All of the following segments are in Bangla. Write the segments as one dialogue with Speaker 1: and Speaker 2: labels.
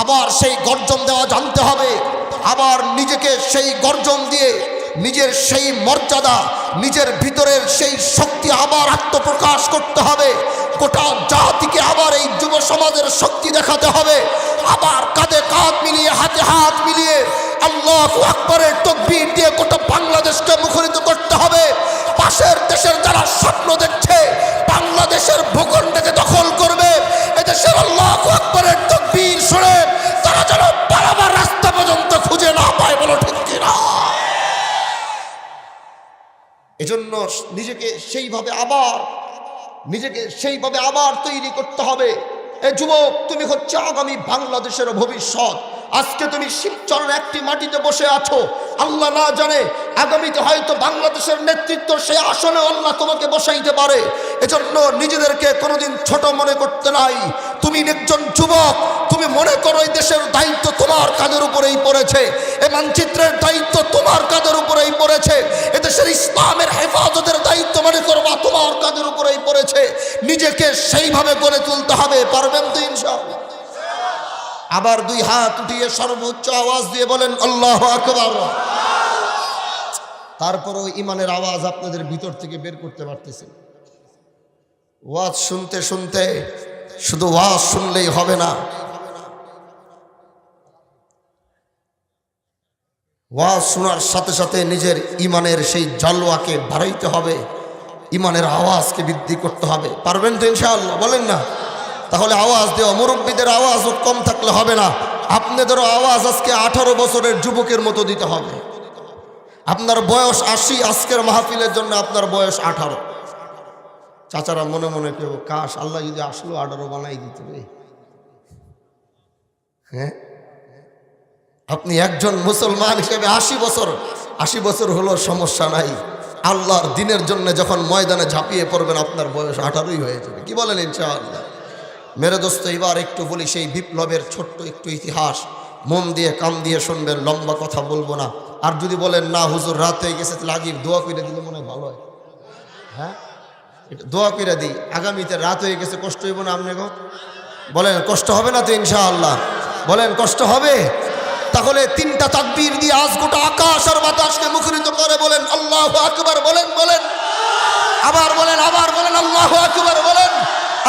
Speaker 1: আবার সেই গর্জন দেওয়া জানতে হবে, আবার নিজেকে সেই গর্জন দিয়ে নিজের সেই মর্যাদা, নিজের ভিতরের সেই শক্তি আবার আত্মপ্রকাশ করতে হবে। গোটা জাতিকে আবার এই যুব সমাজের শক্তি দেখাতে হবে। আবার কাঁধে কাঁধ মিলিয়ে, হাতে হাত মিলিয়ে আল্লাহু আকবারের তাকবীর দিয়ে গোটা বাংলাদেশকে মুখরিত করতে হবে। পাশের দেশের যারা স্বপ্ন দেখছে বাংলাদেশের ভূখণ্ডকে দখল করবে, এদেশের আল্লাহু আকবারের তাকবীর শুনে তারা যেন বারবার রাস্তা পর্যন্ত খুঁজে না পায়। বলো ঠিক কিনা? এজন্য নিজেকে সেইভাবে আবার তৈরি করতে হবে। এ যুবক, তুমি হচ্ছে আগামী বাংলাদেশের ভবিষ্যৎ। আজকে তুমি শিবচরের একটি মাটিতে বসে আছো, আল্লাহ না জানে আগামীতে হয়তো বাংলাদেশের নেতৃত্ব সেই আসনে আল্লাহ তোমাকে বসাইতে পারে। এজন্য নিজেদেরকে কোনোদিন ছোট মনে করতে নাই। তুমি একজন যুবক, তুমি মনে করো এই দেশের দায়িত্ব তোমার কাঁধের উপরেই পড়েছে, এই মানচিত্রের দায়িত্ব তোমার কাঁধের উপরেই পড়েছে, এদেশের ইসলামের হেফাজতের দায়িত্ব মনে করবা তোমার কাঁধের উপরেই পড়েছে। নিজেকে সেইভাবে গড়ে তুলতে হবে। পারবেন তো ইনশাআল্লাহ? আবার দুই হাত উঠিয়ে সর্বোচ্চ আওয়াজ দিয়ে বলেন আল্লাহু আকবার। তারপরও ইমানের আওয়াজ আপনাদের ভিতর থেকে বের করতে পারতেছেন। ওয়াজ শুনতে শুনতে শুধু ওয়াজ শুনলেই হবে না, ওয়াজ শোনার সাথে সাথে নিজের ইমানের সেই জালওয়াকে বাড়াইতে হবে, ইমানের আওয়াজকে বৃদ্ধি করতে হবে। পারবেন তো ইনশাআল্লাহ? বলেন না? তাহলে আওয়াজ দেওয়া, মুরব্বীদের আওয়াজও কম থাকলে হবে না। আপনাদেরও আওয়াজ আজকে 18 বছরের যুবকের মতো দিতে হবে। আপনার বয়স 80, আজকের মাহফিলের জন্য আপনার বয়স 18। চাচারা মনে মনে কেউ কাশ আল্লাহ যদি আসলো 18 বানাই দিত। হ্যাঁ, আপনি একজন মুসলমান হিসেবে 80 বছর হলো সমস্যা নাই। আল্লাহর দিনের জন্য যখন ময়দানে ঝাঁপিয়ে পড়বেন আপনার বয়স 18ই হয়ে যাবে। কি বলেন ইনশাআল্লাহ? মেরে দোস্ত, এবার একটু বলি সেই বিপ্লবের ছোট্ট একটু ইতিহাস। মন দিয়ে কান দিয়ে শুনবেন, লম্বা কথা বলবো না। আর যদি বলেন না হুজুর রাত হয়ে গেছে, তাহলে আগে দোয়া করে দিলে মনে হয় ভালো হয়। হ্যাঁ, এটা দোয়া করে দিই, আগামীতে রাত হয়ে গেছে, কষ্ট হইব না? আপনি বলেন কষ্ট হবে না তো ইনশাআল্লাহ? বলেন কষ্ট হবে? তাহলে 3টা তাকবীর দিয়ে আজ গোটা আকাশ আর বাতাসকে মুখরিত করে বলেন আল্লাহু আকবার। বলেন বলেন, আবার বলেন আল্লাহু আকবার। বলেন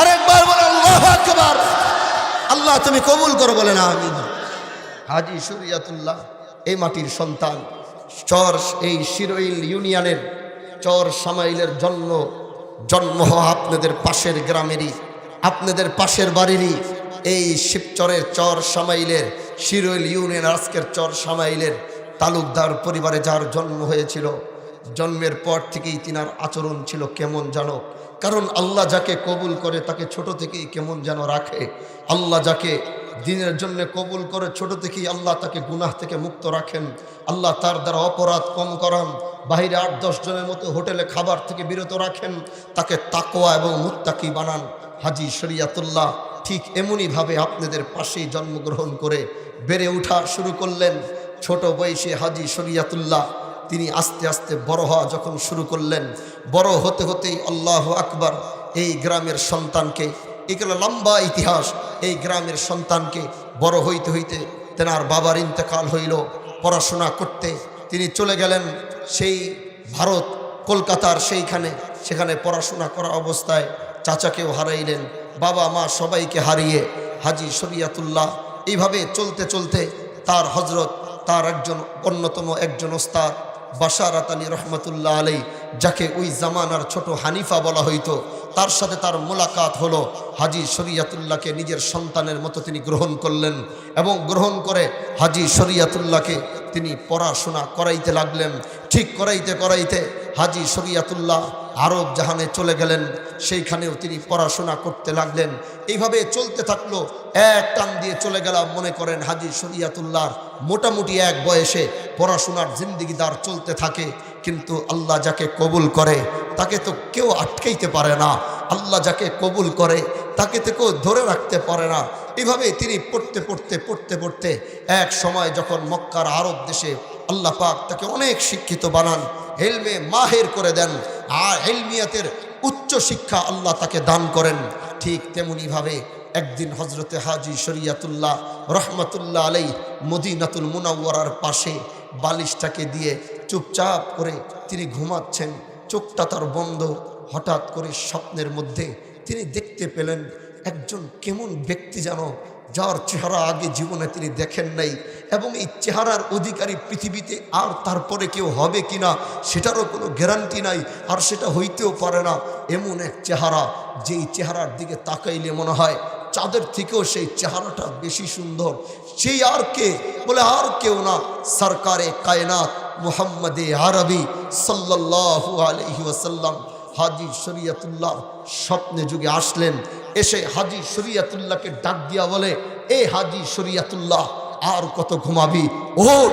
Speaker 1: আরেকবার, বলেন আল্লাহু আকবার। আল্লাহ তুমি কবুল করো, বলেন আমিন। হাজী শরিয়াতুল্লাহ এই মাটির সন্তান, চর এই শিরোইল ইউনিয়নের চর সামাইলের জন্ম হওয়া আপনাদের পাশের গ্রামেরই, আপনাদের পাশের বাড়িরই এই শিবচরের চর সামাইলের শিরোইল ইউনিয়ন আজকের চর সামাইলের তালুকদার পরিবারে যার জন্ম হয়েছিল, জন্মের পর থেকেই তিনার আচরণ ছিল কেমন জানো? কারণ আল্লাহ যাকে কবুল করে তাকে ছোট থেকেই কেমন যেন রাখে। আল্লাহ যাকে দিনের জন্য কবুল করে ছোট থেকেই আল্লাহ তাকে গুনাহ থেকে মুক্ত রাখেন। আল্লাহ তার দ্বারা অপরাধ কম করান, বাহিরে 8-10 জনের মতো হোটেলে খাবার থেকে বিরত রাখেন, তাকে তাকওয়া এবং মুত্তাকি বানান। হাজী শরিয়াতুল্লাহ ঠিক এমনইভাবে আপনাদের পাশেই জন্মগ্রহণ করে বেড়ে ওঠা শুরু করলেন। ছোট বয়সে হাজী শরিয়াতুল্লাহ তিনি আস্তে আস্তে বড় হওয়া যখন শুরু করলেন, বড় হতে হতেই আল্লাহু আকবার এই গ্রামের সন্তানকে, এগুলো লম্বা ইতিহাস, এই গ্রামের সন্তানকে বড় হইতে হইতে তেনার বাবার ইন্তেকাল হইল। পড়াশোনা করতে তিনি চলে গেলেন সেই ভারত, কলকাতার সেখানে পড়াশোনা করা অবস্থায় চাচাকেও হারাইলেন, বাবা মা সবাইকে হারিয়ে হাজী শরিয়াতুল্লাহ এইভাবে চলতে চলতে তার একজন অন্যতম একজন ওস্তাদ বাশারাত আলী রহমতুল্লাহ আলাই, যাকে ওই জামানার ছোট হানিফা বলা হইতো, তার সাথে তার মোলাকাত হলো। হাজী শরিয়াতুল্লাহকে নিজের সন্তানের মতো তিনি গ্রহণ করলেন এবং গ্রহণ করে হাজী শরিয়াতুল্লাহকে তিনি পড়াশোনা করাইতে লাগলেন। ঠিক করাইতে করাইতে হাজী শরিয়াতুল্লাহ আরব জাহানে চলে গেলেন, সেইখানেও তিনি পড়াশোনা করতে লাগলেন। এইভাবে চলতে থাকলো, এক টান দিয়ে চলে গেলাম মনে করেন হাজী শরিয়াতুল্লাহর মোটামুটি এক বয়সে পড়াশোনার জিন্দিগিদার চলতে থাকে। কিন্তু আল্লাহ যাকে কবুল করে তাকে তো কেউ আটকাইতে পারে না, আল্লাহ যাকে কবুল করে তাকে তো কেউ ধরে রাখতে পারে না। এভাবে তিনি পড়তে পড়তে এক সময় যখন মক্কার আরব দেশে আল্লাহ পাক তাকে অনেক শিক্ষিত বানান, ইলমে মাহের করে দেন, আর ইলমিয়াতের উচ্চ শিক্ষা আল্লাহ তাকে দান করেন। ঠিক তেমনিভাবে একদিন হজরতে হাজি শরিয়াতুল্লাহ রহমতুল্লাহ আলাই মদিনাতুল মুনাওয়ারার পাশে বালিশটাকে দিয়ে চুপচাপ করে তিনি ঘুমাচ্ছেন, চোখটা তার বন্ধ। হঠাৎ করে স্বপ্নের মধ্যে তিনি দেখতে পেলেন একজন কেমন ব্যক্তি যেন, যার চেহারা আগে জীবনে তিনি দেখেন নাই, এবং এই চেহারার অধিকারী পৃথিবীতে আর তারপরে কেউ হবে কিনা সেটারও কোনো গ্যারান্টি নাই, আর সেটা হইতেও পারে না। এমন এক চেহারা, যেই চেহারার দিকে তাকাইলে মনে হয় চাঁদের থেকেও সেই চেহারাটা বেশি সুন্দর। সেই আর কে? বলে আর কেউ না, সরকারে কায়নাত মুহাম্মদে আরবি সাল্লাল্লাহু আলাইহি ওয়াসাল্লাম হাজি শরিয়াতুল্লাহ স্বপ্নে যুগে আসলেন। এসে হাজি শরিয়াতুল্লাহকে ডাক দিয়া বলে, এ হাজি শরিয়াতুল্লাহ, আর কত ঘুমাবি? ওঠ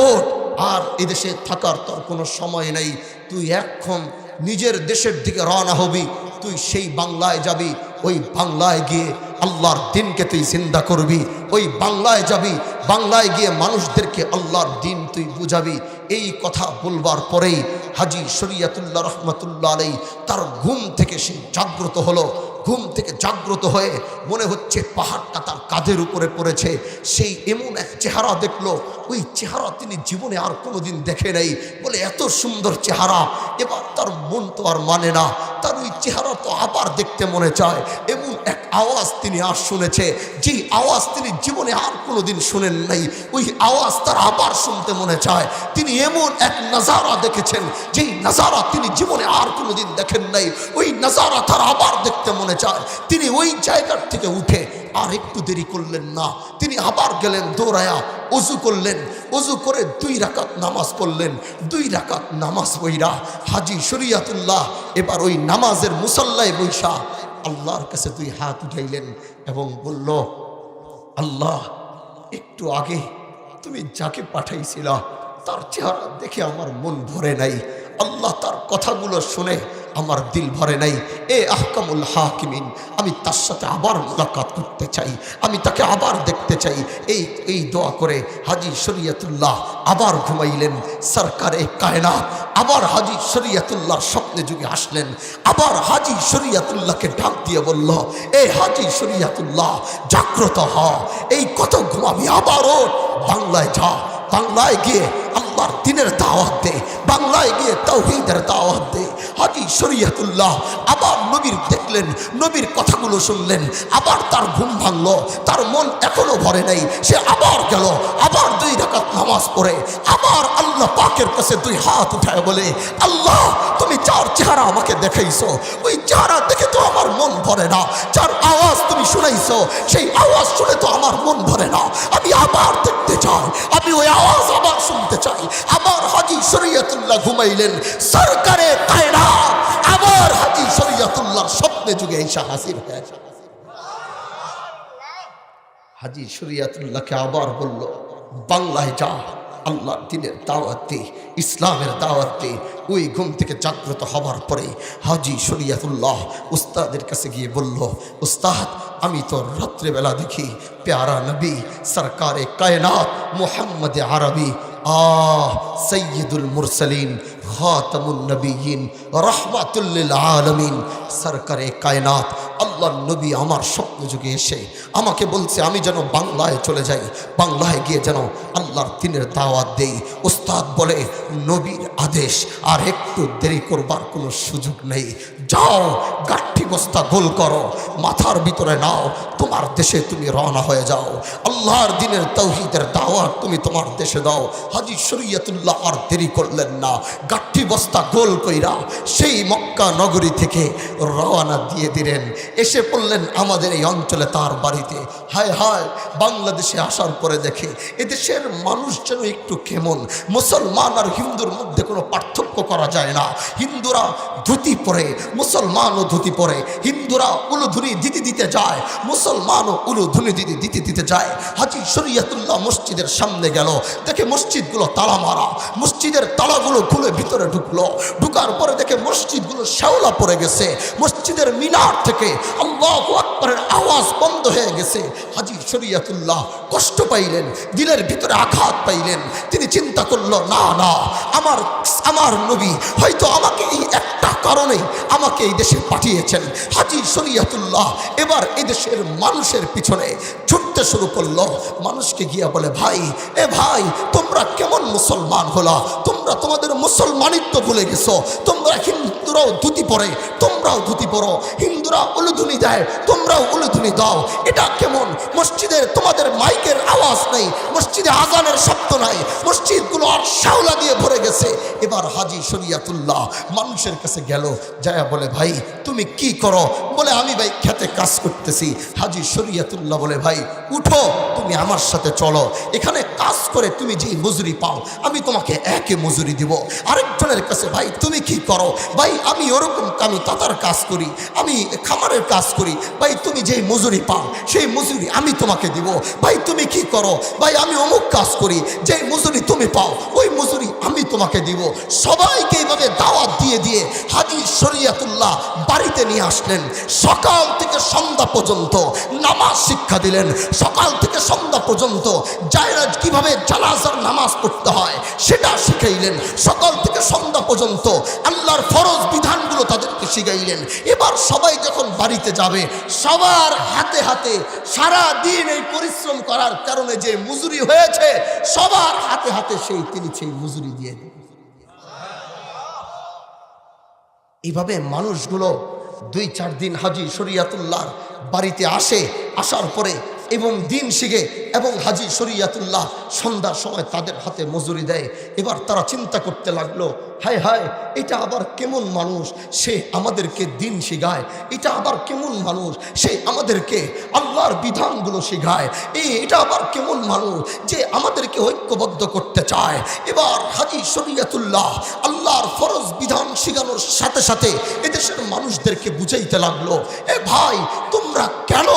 Speaker 1: ওঠ, আর এদেশে থাকার তোর কোনো সময় নেই। তুই এখন নিজের দেশের দিকে রওনা হবি। তুই সেই বাংলায় যাবি, ওই বাংলায় গিয়ে আল্লাহর দিনকে তুই জিন্দা করবি। ওই বাংলায় যাবি, বাংলায় গিয়ে মানুষদেরকে আল্লাহর দিন তুই বুঝাবি। এই কথা বলবার পরেই হাজি শরিয়াতুল্লাহ রহমতুল্লাহ আলাই তার ঘুম থেকে সে জাগ্রত হলো। ঘুম থেকে জাগ্রত হয়ে মনে হচ্ছে পাহাড়টা তার কাঁধের উপরে পড়েছে। সেই এমন এক চেহারা দেখলো, ওই চেহারা তিনি জীবনে আর কোনোদিন দেখে নাই। বলে এত সুন্দর চেহারা, এবার তার মন তো আর মানে না, তার ওই চেহারা তো আবার দেখতে মনে চায়। এমন এক আওয়াজ তিনি আর শুনেছে, যেই আওয়াজ তিনি জীবনে আর কোনোদিন শুনেন নাই। ওই আওয়াজ তার আবার শুনতে মনে চায়। তিনি এমন এক নাজারা দেখেছেন, যেই নাজারা তিনি জীবনে আর কোনোদিন দেখেন নাই। ওই নাজারা তার আবার দেখতে মনে চায়। তিনি ওই জায়গার থেকে উঠে আর একটু দেরি করলেন না, তিনি আবার গেলেন দৌড়ায়া, ওযু করলেন। ওযু করে 2 রাকাত নামাজ পড়লেন। 2 রাকাত নামাজ পড়া হাজি শরিয়াতুল্লাহ এবার ওই নামাজের মুসল্লায় বৈশা আল্লাহর কাছে 2 হাত উঠাইলেন এবং বলল, আল্লাহ, একটু আগে তুমি যাকে পাঠাইছিলা তার চেহারা দেখে আমার মন ভরে নাই। আল্লাহ, তার কথাগুলো শুনে আমার দিল ভরে নাই। এ আহকামুল হাকিমিন, আমি তার সাথে আবার মুলাকাত করতে চাই, আমি তাকে আবার দেখতে চাই। এই দোয়া করে হাজি শরিয়াতুল্লাহ আবার ঘুমাইলেন। সরকারে কায়নাত আবার হাজি শরিয়াতুল্লাহর স্বপ্নে যুগে আসলেন। আবার হাজি শরিয়াতুল্লাহকে ডাক দিয়ে বলল, এ হাজি শরিয়াতুল্লাহ, জাগ্রত হ, এই কত ঘুমাবি? আবার ওঠ, বাংলায় যা, বাংলায় গিয়ে আল্লাহর দিনের দাওয়াত দে, বাংলায় গিয়ে তাওহীদের দাওয়াত দে। হাজি শরিয়াতুল্লাহ আবার নবীর দেখলেন, নবীর কথাগুলো শুনলেন। আবার তার ঘুম ভাঙলো, তার মন এখনো ভরে নাই। সে আবার গেল, আবার 2 রাকাত নামাজ পড়ে আবার আল্লাহ পাকের কাছে 2 হাত উঠায় বলে, আল্লাহ, তুমি যার চেহারা আমাকে দেখাইছো, ওই চেহারা দেখে তো আমার মন ভরে না। যার আওয়াজ তুমি শুনাইছো, সেই আওয়াজ শুনে তো আমার মন ভরে না। আমি আবার দেখতে চাই, আমি ওই আওয়াজ আবার শুনতে চাই। আবার হাজি শরিয়াতুল্লাহ ঘুমাইলেন। সরকারে কায়নাত আবার হাজি শরিয়াতুল্লাহর স্বপ্নে যুগে এসে হাজির হয়ে যায়। হাজি শরিয়াতুল্লাহকে আবার বলল, বাংলায় যা, আল্লাহর দিনের দাওয়াত দে, ইসলামের দাওয়াত দে। ওই ঘুম থেকে জাগ্রত হবার পরে হাজি শরিয়াতুল্লাহ উস্তাদের কাছে গিয়ে বলল, উস্তাদ, আমি তো রাত্রেবেলা দেখি প্যারা নবী সরকারে কায়নাত মুহাম্মদে আরবি সৈয়দুল মুরসালিন খাতামুন নবিয়িন রাহমাতুল লিল আলামিন সরকারে কায়নাত আল্লাহর নবী আমার স্বপ্ন যুগে এসে আমাকে বলছে আমি যেন বাংলায় চলে যাই, বাংলায় গিয়ে যেন আল্লাহর দিনের দাওয়াত দেই। উস্তাদ বলে, নবীর আদেশ, আর একটু দেরি করবার কোনো সুযোগ নেই। যাও, গাঠি বস্তা গোল করো, মাথার ভিতরে নাও, তোমার দেশে তুমি রওনা হয়ে যাও। আল্লাহর দিনের তাওহীদের দাওয়াত তুমি তোমার দেশে দাও। হাজি শরিয়াতুল্লাহ আর দেরি করলেন না, গাঠি বস্তা গোল কইরা সেই মক্কা নগরী থেকে রওনা দিয়ে দিলেন। এসে পড়লেন আমাদের এই অঞ্চলে তার বাড়িতে। হায় হায়, বাংলাদেশে আসার পরে দেখে এদেশের মানুষ যেন একটু কেমন। মুসলমান আর হিন্দুর মধ্যে কোনো পার্থক্য করা যায় না। হিন্দুরা ধুতি পরে, মুসলমানও ধুতি পরে। হিন্দুরা উলুধ্বনি দিতে দিতে যায়, মুসলমানও উলুধ্বনি দিতে দিতে যায়। হাজি শরিয়াতুল্লাহ মসজিদের সামনে গেল, দেখে মসজিদগুলো তালা মারা। মসজিদের তালাগুলো খুলে ভিতরে ঢুকলো। ঢুকার পরে দেখে মসজিদগুলো শ্যাওলা পড়ে গেছে। মসজিদের মিনার থেকে আল্লাহু আকবারের আওয়াজ বন্ধ হয়ে গেছে। হাজি শরিয়াতুল্লাহ কষ্ট পাইলেন, দিলের ভিতরে আঘাত পাইলেন। তিনি চিন্তা করলো, না না, আমার নবী হয়তো আমাকে এই একটা কারণে আমাকে এই দেশে পাঠিয়েছেন। দিয়েছেন। হাজী শরীয়তুল্লাহ এবার এদেশের মানুষের পিছনে ছুটতে শুরু করলো। মানুষকে গিয়া বলে, ভাই এ ভাই, তোমরা কেমন মুসলমান হলা? তোমরা তোমাদের মুসলমানিত্ব ভুলে গেছো। তোমরা হিন্দুরাও ধুতি পরে, তোমরাও ধুতি পরো। হিন্দুরা উলুধুনি দেয়, তোমরাও উলুধুনি দাও। এটা কেমন? মসজিদের তোমাদের মাইকের আওয়াজ নেই, মসজিদে আজানের শব্দ নাই, মসজিদগুলো আর শাওলা দিয়ে ভরে গেছে। এবার হাজী শরীয়তুল্লাহ মানুষের কাছে গেল, যায় বলে, ভাই তুমি কি করো? বলে, আমি ভাই খেতে কাজ করতেছি। হাজী শরীয়তুল্লাহ বলে, ভাই উঠো, তুমি আমার সাথে চলো। এখানে কাজ করে তুমি যে মজুরি পাও, আমি তোমাকে একে মজুরি দিব। আরেকজনের কাছে, ভাই তুমি কি করো? ভাই আমি ওরকম, আমি তাতার কাজ করি, আমি খামারের কাজ করি। ভাই তুমি যে মজুরি পাও, সেই মজুরি আমি তোমাকে দিব। ভাই তুমি কি করো? ভাই আমি অমুক কাজ করি, যে মজুরি তুমি পাও ওই মজুরি আমি তোমাকে দিব। সবাইকে এইভাবে দাওয়াত দিয়ে দিয়ে হাজী শরীয়তুল্লাহ বাড়িতে নিয়ে আসলেন। সকাল থেকে সন্ধ্যা পর্যন্ত নামাজ শিক্ষা দিলেন। সকাল থেকে সন্ধ্যা পর্যন্ত জায়নাজ কিভাবে জানাজার নামাজ পড়তে হয় সেটা শিখাইলেন। সকাল থেকে সন্ধ্যা পর্যন্ত আল্লাহর ফরজ বিধানগুলো তাদেরকে শিখাইলেন। এবার সবাই যখন বাড়িতে যাবে, সবার হাতে হাতে সারা দিন এই পরিশ্রম করার কারণে যে মজুরি হয়েছে, সবার হাতে হাতে তিনি সেই মজুরি দিয়ে দেন। এইভাবে মানুষগুলো 2-4 দিন হাজী শরীয়তুল্লাহর বাড়িতে আসে। আসার পরে এবং দিন শিখে এবং হাজী শরীয়তুল্লাহ সন্ধ্যার সময় তাদের হাতে মজুরি দেয়। এবার তারা চিন্তা করতে লাগলো, হায় হায়, এটা আবার কেমন মানুষ, সে আমাদেরকে দিন শিখায়। এটা আবার কেমন মানুষ, সে আমাদেরকে আল্লাহর বিধানগুলো শিখায়। এটা আবার কেমন মানুষ যে আমাদেরকে ঐক্যবদ্ধ করতে চায়। এবার হাজী শরীয়তুল্লাহ আল্লাহর ফরজ বিধান শিখানোর সাথে সাথে এদেশের মানুষদেরকে বুঝাইতে লাগলো, এ ভাই তোমরা কেন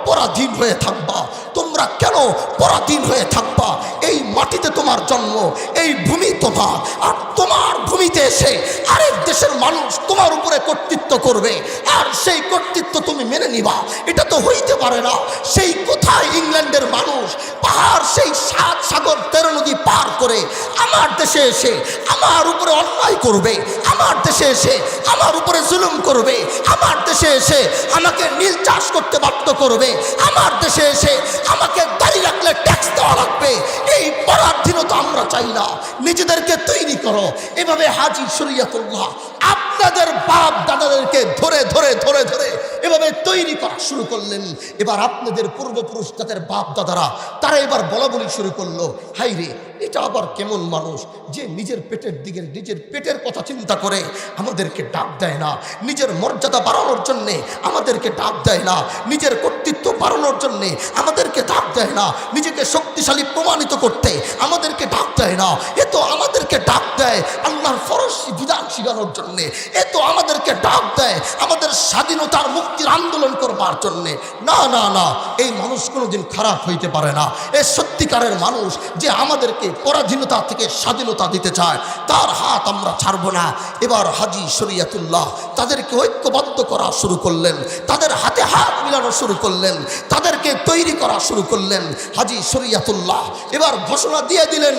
Speaker 1: পরাধীন হয়ে থাকবা? তোমরা কেন পরাধীন হয়ে থাকবা? এই মাটিতে তোমার জন্ম, এই ভূমি তোমার, আর তোমার ভূমিতে এসে আরেক দেশের মানুষ তোমার উপরে কর্তৃত্ব করবে, আর সেই কর্তৃত্ব তুমি মেনে নিবা? এটা তো হইতে পারে না। সেই কোথায় ইংল্যান্ডের মানুষ পাহাড়, সেই 7 সাগর 13 নদী পার করে আমার দেশে এসে আমার উপরে অন্যায় করবে, আমার দেশে এসে আমার উপরে জুলুম করবে, আমার দেশে এসে আমাকে নীল চাষ করতে বাধ্য করবে, আমার দেশে এসে আমাকে দাঁড়িয়ে রাখলে ট্যাক্স দেওয়া লাগবে। এই পরাধীনতা আমরা চাই না। নিজেদেরকে তৈরি করো। এভাবে হাজী শরীয়তুল্লাহ আপনাদের বাপ দাদাদেরকে ধরে ধরে ধরে ধরে এভাবে তৈরি করা শুরু করলেন। এবার আপনাদের পূর্বপুরুষ যাদের বাপ দাদারা, তারা এবার বলা বলি শুরু করলো, হাই রে, এটা আবার কেমন মানুষ যে নিজের পেটের দিকে, নিজের পেটের কথা চিন্তা করে আমাদেরকে ডাক দেয় না, নিজের মর্যাদা বাড়ানোর জন্যে আমাদেরকে ডাক দেয় না, নিজের কর্তৃত্ব বাড়ানোর জন্যে আমাদেরকে ডাক দেয় না, নিজেকে শক্তিশালী প্রমাণিত করতে আমাদেরকে ডাক দেয় না। এ তো আমাদেরকে ডাক দেয় আল্লাহর ফরজ বিধান শিখানোর জন্যে। এ তো আমাদেরকে ডাক দেয় আমাদের স্বাধীনতার মুক্তির আন্দোলন করবার জন্যে। না না না, এই মানুষ কোনোদিন খারাপ হইতে পারে না। এ সত্যিকারের মানুষ যে আমাদেরকে পরাধীনতা থেকে স্বাধীনতা দিতে চায়, তার হাত আমরা ছাড়ব না। এবার হাজী শরীয়তুল্লাহ তাদেরকে ঐক্যবদ্ধ করা শুরু করলেন, তাদের হাতে হাত মিলানো শুরু করলেন, তাদেরকে তৈরি করা শুরু করলেন। হাজী শরীয়তুল্লাহ এবার ঘোষণা দিয়ে দিলেন,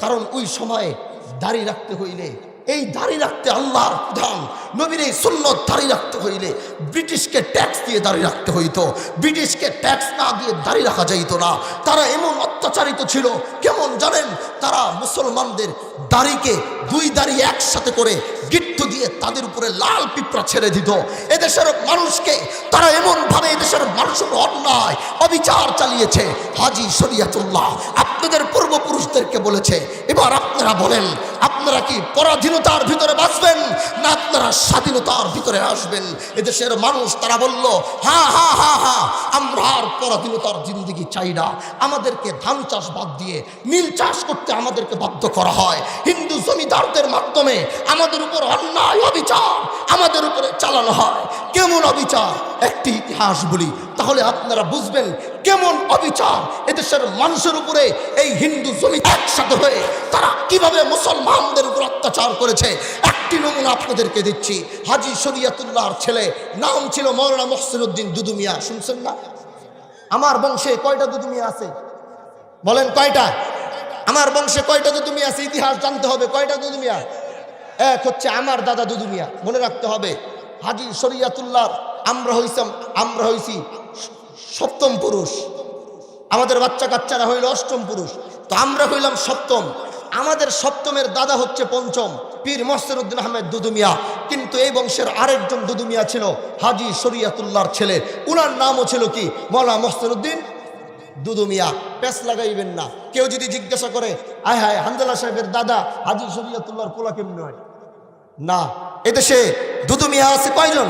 Speaker 1: কারণ ওই সময় দাড়ি রাখতে হইলে, এই দাড়ি রাখতে আল্লাহর বিধান, নবীর এই সুন্নত দাড়ি রাখতে হইলে ব্রিটিশকে ট্যাক্স দিয়ে দাড়ি রাখতে হইতো। ব্রিটিশকে ট্যাক্স না দিয়ে দাড়ি রাখা যাইতো না। তারা এমন অত্যাচারিত ছিল, কেমন জানেন? তারা মুসলমানদের দাড়িকে 2 দাড়ি একসাথে করে গিট্টু দিয়ে তাদের উপরে লাল পিঁপড়া ছেড়ে দিত। এদেশের মানুষকে তারা এমনভাবে এদেশের মানুষের অন্যায় অবিচার চালিয়েছে। হাজী শরীয়তুল্লাহ আপনাদের পূর্বপুরুষদেরকে বলেছে, এবার আপনারা বলেন, আপনারা কি পরাধীনতার ভিতরে বাঁচবেন না আপনারা স্বাধীনতার ভিতরে আসবেন? এদেশের মানুষ তারা বলল, হা হা হা হা, আমরা আর পরাধীনতার জিন্দেগি চাই না। আমাদেরকে ধান চাষ বাদ দিয়ে নীল চাষ করতে আমাদেরকে বাধ্য করা হয়। হিন্দু জমিদারদের মাধ্যমে আমাদের উপর অন্যায় অবিচার আমাদের উপরে চালানো হয়। কেমন অবিচার? একটি ইতিহাস বলি, তাহলে আপনারা বুঝবেন কেমন অবিচার এদেশের মানুষের উপরে এই হিন্দু জমি একসাথে হয়ে তারা কিভাবে মুসলমানদের উপর অত্যাচার করেছে। একটি নমুনা আপনাদেরকে দিচ্ছি। হাজী শরীয়তুল্লাহর ছেলে, নাম ছিল মৌলানা মহসিন উদ্দিন দুদু মিয়া। শুনছেন না? আমার বংশে কয়টা দুদু মিয়া আছে? বলেন কয়টা? আমার বংশে কয়টা দুদু মিয়া আছে? ইতিহাস জানতে হবে। কয়টা দুদু মিয়া? এক হচ্ছে আমার দাদা দুদু মিয়া, মনে রাখতে হবে। হাজী শরীয়তুল্লাহ আমরা হইছি সপ্তম পুরুষ, আমাদের বাচ্চা কাচ্চারা হইল অষ্টম পুরুষ, তো আমরা হইলাম সপ্তম। আমাদের সপ্তমের দাদা হচ্ছে পঞ্চম, পীর মহসিন উদ্দিন আহমেদ দুদু মিয়া। কিন্তু এই বংশের আরেকজন দুদু মিয়া ছিল হাজী শরীয়তুল্লাহর ছেলে, উনার নামও ছিল কি মৌলানা মহসিন উদ্দিন দুদু মিয়া। পেস লাগাইবেন না। কেউ যদি জিজ্ঞাসা করে আয় হায় হামদুল্লাহ সাহেবের দাদা হাজী শরীয়তুল্লাহর পোলা কেমন হয়, না, এদেশে দুদু মিয়া আছে কয়জন?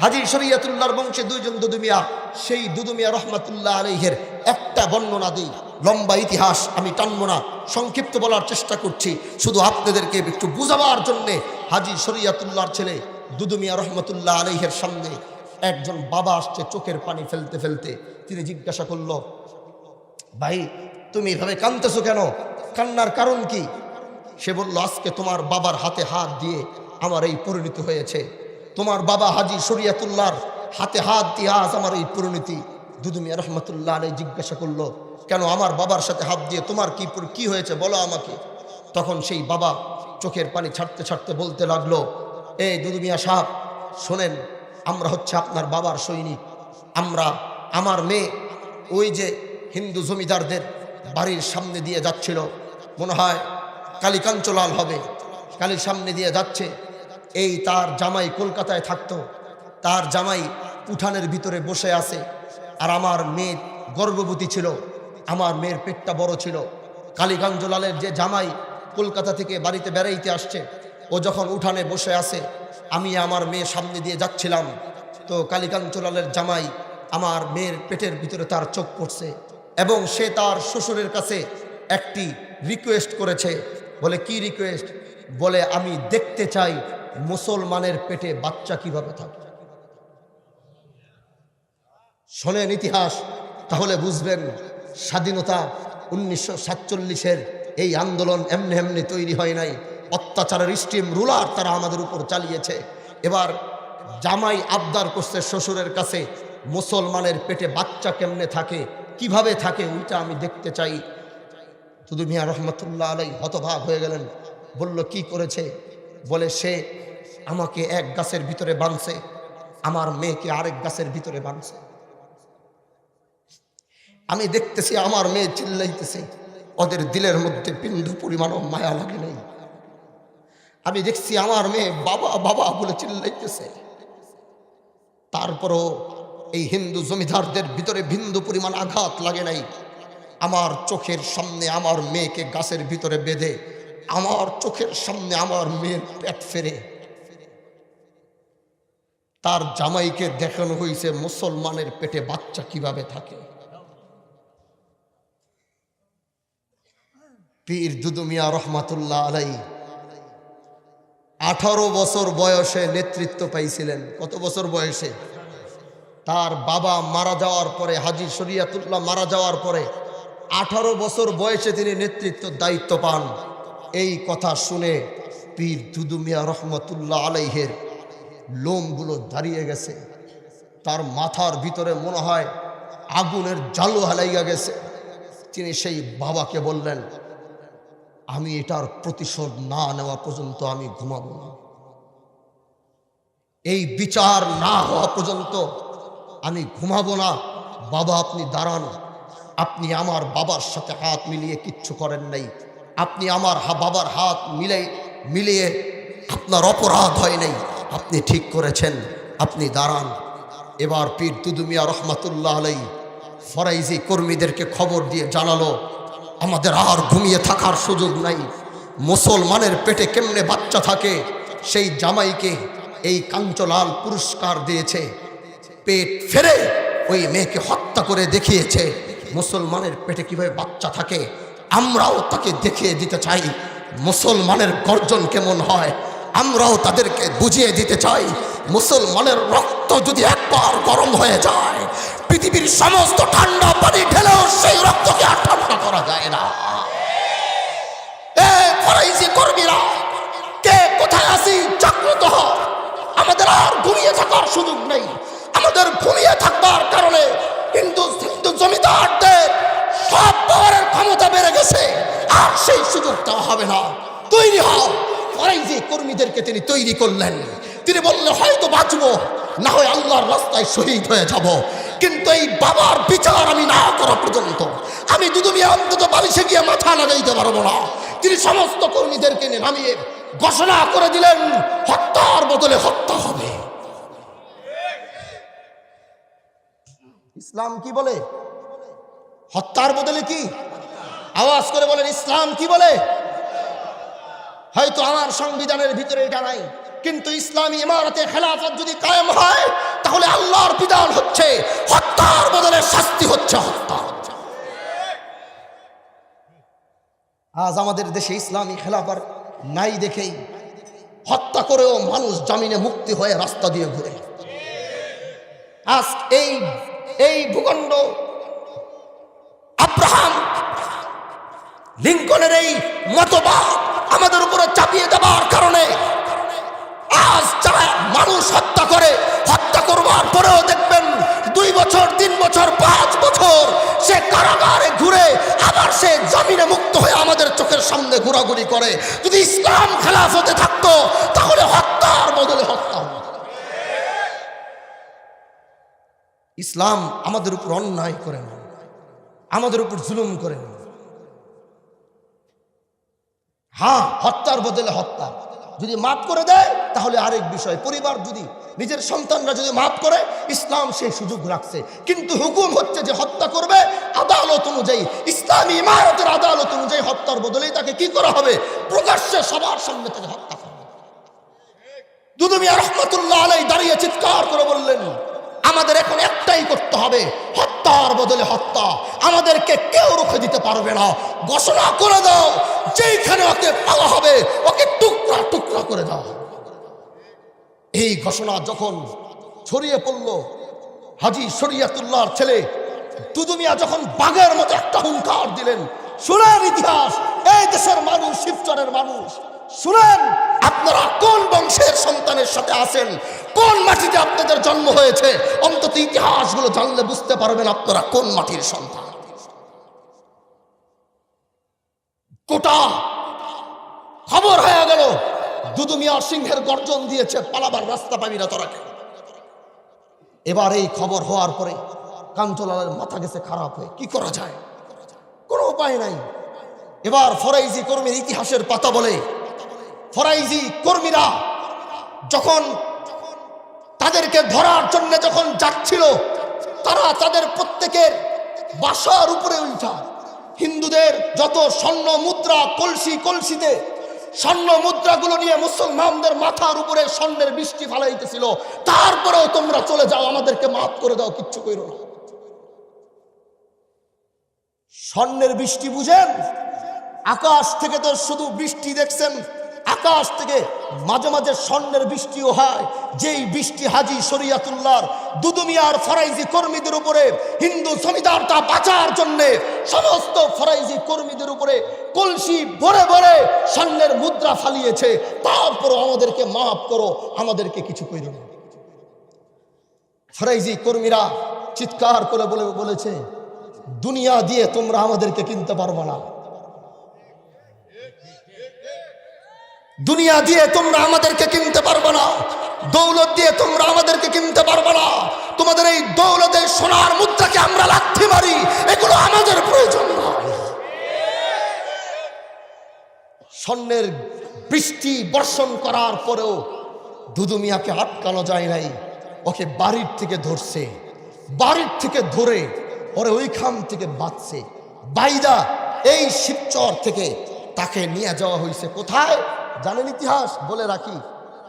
Speaker 1: হাজী শরীয়তুল্লাহর বংশে দুইজন দুদু মিয়া। সেই দুদু মিয়া রহমাতুল্লাহ আলাইহির একটা বর্ণনা দিই, লম্বা ইতিহাস আমি টানবো না, সংক্ষিপ্ত বলার চেষ্টা করছি শুধু আপনাদেরকে একটু বুঝাবার জন্যে। হাজী শরীয়তুল্লাহর ছেলে দুদু মিয়া রহমাতুল্লাহ আলাইহির সামনে একজন বাবা আসছে চোখের পানি ফেলতে ফেলতে। তিনি জিজ্ঞাসা করলো, ভাই তুমি এভাবে কাঁদতেছো কেন, কান্নার কারণ কি? সে বলল, আজকে তোমার বাবার হাতে হাত দিয়ে আমার এই পরিণতি হয়েছে। তোমার বাবা হাজী শরীয়তুল্লাহর হাতে হাত দিয়ে আজ আমার এই পরিণতি। দুদু মিয়া রহমাতুল্লাহ আলাইহি জিজ্ঞাসা করলো, কেন আমার বাবার সাথে হাত দিয়ে তোমার কি হয়েছে বলো আমাকে। তখন সেই বাবা চোখের পানি ছাড়তে ছাড়তে বলতে লাগলো, এই দুদু মিয়া সাহেব শোনেন, আমরা হচ্ছে আপনার বাবার সৈনিক। আমার মেয়ে ওই যে হিন্দু জমিদারদের বাড়ির সামনে দিয়ে যাচ্ছিল, মনে হয় কালীকাঞ্চলাল হবে, কালীর সামনে দিয়ে যাচ্ছে। এই তার জামাই কলকাতায় থাকতো, তার জামাই উঠানের ভিতরে বসে আছে, আর আমার মেয়ে গর্ভবতী ছিল, আমার মেয়ের পেটটা বড় ছিল। কালীকাঞ্চলালের যে জামাই কলকাতা থেকে বাড়িতে বেড়াইতে আসছে, ও যখন উঠানে বসে আছে, আমি আমার মেয়ে সামনে দিয়ে যাচ্ছিলাম, তো কালীকাঞ্চলালের জামাই আমার মেয়ের পেটের ভিতরে তার চোখ পড়ছে এবং সে তার শ্বশুরের কাছে একটি রিকোয়েস্ট করেছে। বলে কি রিকোয়েস্ট? বলে আমি দেখতে চাই মুসলমানের পেটে বাচ্চা কিভাবে থাকে। শোনেন ইতিহাস, তাহলে বুঝবেন স্বাধীনতা 1947-এর এই আন্দোলন এমনি এমনি তৈরি হয় নাই। অত্যাচারের স্টিম রুলার তারা আমাদের উপর চালিয়েছে। এবার জামাই আবদার করছে শ্বশুরের কাছে, মুসলমানের পেটে বাচ্চা কেমনে থাকে, কিভাবে থাকে, ওইটা আমি দেখতে চাই। দুদু মিয়া রহমতুল্লাহ আলাই হতভাগ হয়ে গেলেন। বলল কি করেছে? বলে সে আমাকে এক গাছের ভিতরে বাঁধছে, আমার মেয়েকে আরেক গাছের ভিতরে বাঁধছে। আমি দেখতেছি আমার মেয়ে চিল্লাইতেছে, ওদের দিলের মধ্যে বিন্দু পরিমাণও মায়া লাগে নেই। আমি দেখছি আমার মেয়ে বাবা বাবা বলে চিল্লাইতেছে। তারপরও এই হিন্দু জমিদারদের ভিতরে বিন্দু পরিমাণ আঘাত লাগে নাই। আমার চোখের সামনে আমার মেয়েকে গাছের ভিতরে বেঁধে আমার চোখের সামনে আমার মেয়ের পেট ফেরে তার জামাইকে দেখানো হয়েছে মুসলমানের পেটে বাচ্চা কিভাবে থাকে। পীর দুদু মিয়া রহমাতুল্লাহ আলাইহি 18 বছর বয়সে নেতৃত্ব পাইছিলেন। কত বছর বয়সে? তার বাবা মারা যাওয়ার পরে, হাজী শরীয়তুল্লাহ মারা যাওয়ার পরে 18 বছর বয়সে তিনি নেতৃত্বের দায়িত্ব পান। এই কথা শুনে পীর দুদু মিয়া রহমতুল্লাহ আলাইহির লোমগুলো দাঁড়িয়ে গেছে, তার মাথার ভিতরে মনে হয় আগুনের জালু হালাইয়া গেছে। তিনি সেই বাবাকে বললেন, আমি এটার প্রতিশোধ না নেওয়া পর্যন্ত আমি ঘুমাবো না, এই বিচার না হওয়া পর্যন্ত আমি ঘুমাবো না। বাবা আপনি দাঁড়ান, আপনি আমার বাবার সাথে হাত মিলিয়ে কিচ্ছু করেন নাই, আপনি আমার বাবার হাত মিলিয়ে আপনার অপরাধ হয় নাই, আপনি ঠিক করেছেন, আপনি দাঁড়ান। এবার পীর দুদু মিয়া রহমাতুল্লাহ আলাইহি ফরাইজি কর্মীদেরকে খবর দিয়ে জানালো, আমাদের আর ঘুমিয়ে থাকার সুযোগ নাই। মুসলমানের পেটে কেমনে বাচ্চা থাকে সেই জামাইকে এই কাঞ্চলাল পুরস্কার দিয়েছে। পেট ফেরে ওই মেয়েকে হত্যা করে দেখিয়েছে মুসলমানের পেটে কিভাবে বাচ্চা থাকে। আমরাও তাকে দেখিয়ে দিতে চাই মুসলমানের গর্জন কেমন হয়, আমরাও তাদেরকে বুঝিয়ে দিতে চাই মুসলমানের রক্ত যদি একবার গরম হয়ে যায়, পৃথিবীর সমস্ত ঠান্ডা পানি ঢেলেও সেই রক্তকে আর ঠান্ডা করা যায় না। ফরাইজি কর্মীরা কে কোথায় আছি, জাগ্রত হও। আমাদের আর ঘুমিয়ে থাকার সুযোগ নেই। আমাদের ঘুমিয়ে থাকবার কারণে হিন্দু জমিদারদের সব পাওয়ারের ক্ষমতা বেড়ে গেছে, আর সেই সুযোগ দেওয়া হবে না। তৈরি হও। ফরাইজি কর্মীদেরকে তিনি তৈরি করলেন। তিনি বললেন, করলে হয়তো বাঁচবো, না হয় আল্লাহর রাস্তায় শহীদ হয়ে যাব, কিন্তু এই বাবার বিচার আমি না করা পর্যন্ত আমি দুদু মিয়া অন্তত বালিশে গিয়ে মাথা লাগাইতে পারবো না। তিনি সমস্ত কর্মীদেরকে নিয়ে নামিয়ে ঘোষণা করে দিলেন হত্যার বদলে হত্যা হবে। ইসলাম কি বলে? হত্যার বদলে কি? আওয়াজ করে বলেন, ইসলাম কি বলে? হয়তো আমার সংবিধানের ভিতরে এটা নাই, কিন্তু ইসলামী ইমারতে খেলাফত যদি কায়েম হয় তাহলে আল্লাহর বিধান হচ্ছে হত্যার বদলে শাস্তি হচ্ছে হত্যা। আজ আমাদের দেশে ইসলামী খেলাফত নাই দেখেই হত্যা করেও মানুষ জামিনে মুক্তি হয়ে রাস্তা দিয়ে ঘুরে। আজ এই ভূখণ্ড আব্রাহাম লিঙ্কনের এই মতবাদ আমাদের উপরে চাপিয়ে দেওয়ার কারণে আজ যারা মানুষ হত্যা করে, হত্যা করবার পরেও দেখবেন 2 বছর 3 বছর 5 বছর সে কারাগারে ঘুরে আবার সে জামিনে মুক্ত হয়ে আমাদের চোখের সামনে ঘোরাঘুরি করে। যদি ইসলাম খেলাফতে থাকতো তাহলে হত্যার বদলে হত্যা হতো। ইসলাম আমাদের উপর অন্যায় করে না, আমাদের উপর জুলুম করে না। হ্যাঁ, হত্যার বদলে হত্যা যদি মাফ করে দেয় তাহলে আরেক বিষয়। পরিবার যদি নিজের সন্তানরা যদি মাফ করে, ইসলাম সেই সুযোগ রাখছে, কিন্তু হুকুম হচ্ছে যে হত্যা করবে আদালত অনুযায়ী, ইসলামী ইমারতের আদালত অনুযায়ী হত্যার বদলেই তাকে কি করা হবে? প্রকাশ্যে সবার সামনে তাকে হত্যা করা হবে। দুদু মিয়া রহমাতুল্লাহ আলাইহি দাঁড়িয়ে চিৎকার করে বললেন, আমাদের এখন একটাই করতে হবে, হত্যার বদলে হত্যা। আমাদেরকে কেউ রুখে দিতে পারবে না। ঘোষণা করে দাও, যেইখানে ওকে পাওয়া হবে ওকে টুকরা টুকরা করে দাও। এই ঘোষণা যখন ছড়িয়ে পড়ল, হাজী শরিয়তুল্লাহর ছেলে দুদু মিয়া যখন বাঘের মতো একটা হুঙ্কার দিলেন, শুনেন ইতিহাস, এই দেশের মানুষ, শিবচরের মানুষ, শুনেন আপনারা কোন বংশের সন্তানের সাথে আছেন, কোন মাটিতে আপনাদের জন্ম হয়েছে। অন্তত ইতিহাসগুলো জানলে বুঝতে পারবেন আপনারা কোন মাটির সন্তান। কোটা খবর হয়ে গেল, দুদু মিয়া সিংহের গর্জন দিয়েছে, পালাবার রাস্তা পাবি না তোরা। এবার এই খবর হওয়ার পরে কাঞ্চলালের মাথা গেছে খারাপ হয়ে, কি করা যায়, কোনো উপায় নাই। এবার ফরাইজি কর্মীর ইতিহাসের পাতা বলে, ফরাইজি কর্মীরা যখন তাদেরকে ধরার জন্য যখন যাচ্ছিল, তারা তাদের প্রত্যেকের বাসার উপরে উঠা হিন্দুদের যত স্বর্ণ মুদ্রা, কলসিতে স্বর্ণ মুদ্রাগুলো নিয়ে মুসলমানদের মাথার উপরে স্বর্ণের বৃষ্টি ফালাইতেছিল। তারপরেও তোমরা চলে যাও, আমাদেরকে মাফ করে দাও, কিচ্ছু কইরো না। স্বর্ণের বৃষ্টি বুঝেন? আকাশ থেকে তো শুধু বৃষ্টি দেখছেন, আকাশ থেকে মাঝে মাঝে স্বর্ণের বৃষ্টিও হয়। যেই বৃষ্টি হাজী শরিয়তুল্লাহর দুদু মিয়ার ফরাইজি কর্মীদের উপরে, হিন্দু জমিদারটা বাঁচার জন্য সমস্ত ফরাইজি কর্মীদের উপরে কলসি ভরে ভরে স্বর্ণের মুদ্রা ফালিয়েছে। তারপরও আমাদেরকে মাফ করো, আমাদেরকে কিছু কইরো না। ফরাইজি কর্মীরা চিৎকার করে বলেছে, দুনিয়া দিয়ে তোমরা আমাদেরকে কিনতে পারবে না, দুনিয়া দিয়ে তোমরা আমাদেরকে কিনতে পারবে না, দৌলত দিয়ে তোমরা আমাদেরকে কিনতে পারবে না। তোমাদের এই দৌলতের সোনার মুদ্রাকে আমরা লাথি মারি, এগুলো আমাদের প্রয়োজন নয়। স্বর্ণের বৃষ্টি বর্ষণ করার পরেও দুদু মিয়াকে আটকানো যায় নাই। ওকে বাড়ির থেকে ধরছে, বাড়ির থেকে ধরে ওরে ওইখান থেকে বাঁচছে বাইদা এই শিবচর থেকে তাকে নিয়ে যাওয়া হয়েছে। কোথায় জানেন ইতিহাস? বলে রাখি,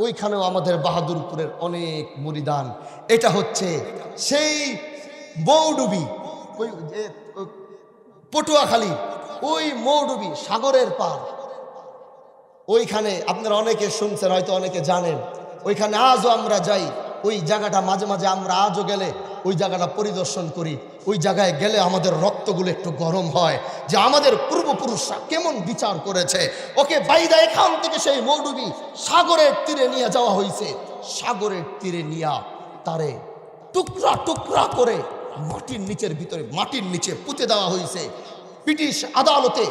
Speaker 1: ওইখানেও আমাদের বাহাদুরপুরের অনেক মুরিদান। এটা হচ্ছে সেই মৌডুবি, ওই পটুয়াখালী, ওই মৌডুবি সাগরের পার। ওইখানে আপনারা অনেকে শুনছেন, হয়তো অনেকে জানেন, ওইখানে আজও আমরা যাই। ওই জায়গাটা মাঝে মাঝে আমরা আজও গেলে ওই জায়গাটা পরিদর্শন করি। ওই জায়গায় গেলে আমাদের রক্তগুলো একটু গরম হয় যে আমাদের পূর্বপুরুষরা কেমন বিচার করেছে। ওকে বাইদা এখান থেকে সেই মৌডুবি সাগরের তীরে নিয়ে যাওয়া হয়েছে। সাগরের তীরে নিয়ে তারে টুকরা টুকরা করে মাটির নিচের ভিতরে, মাটির নিচে পুঁতে দেওয়া হয়েছে। ব্রিটিশ আদালতে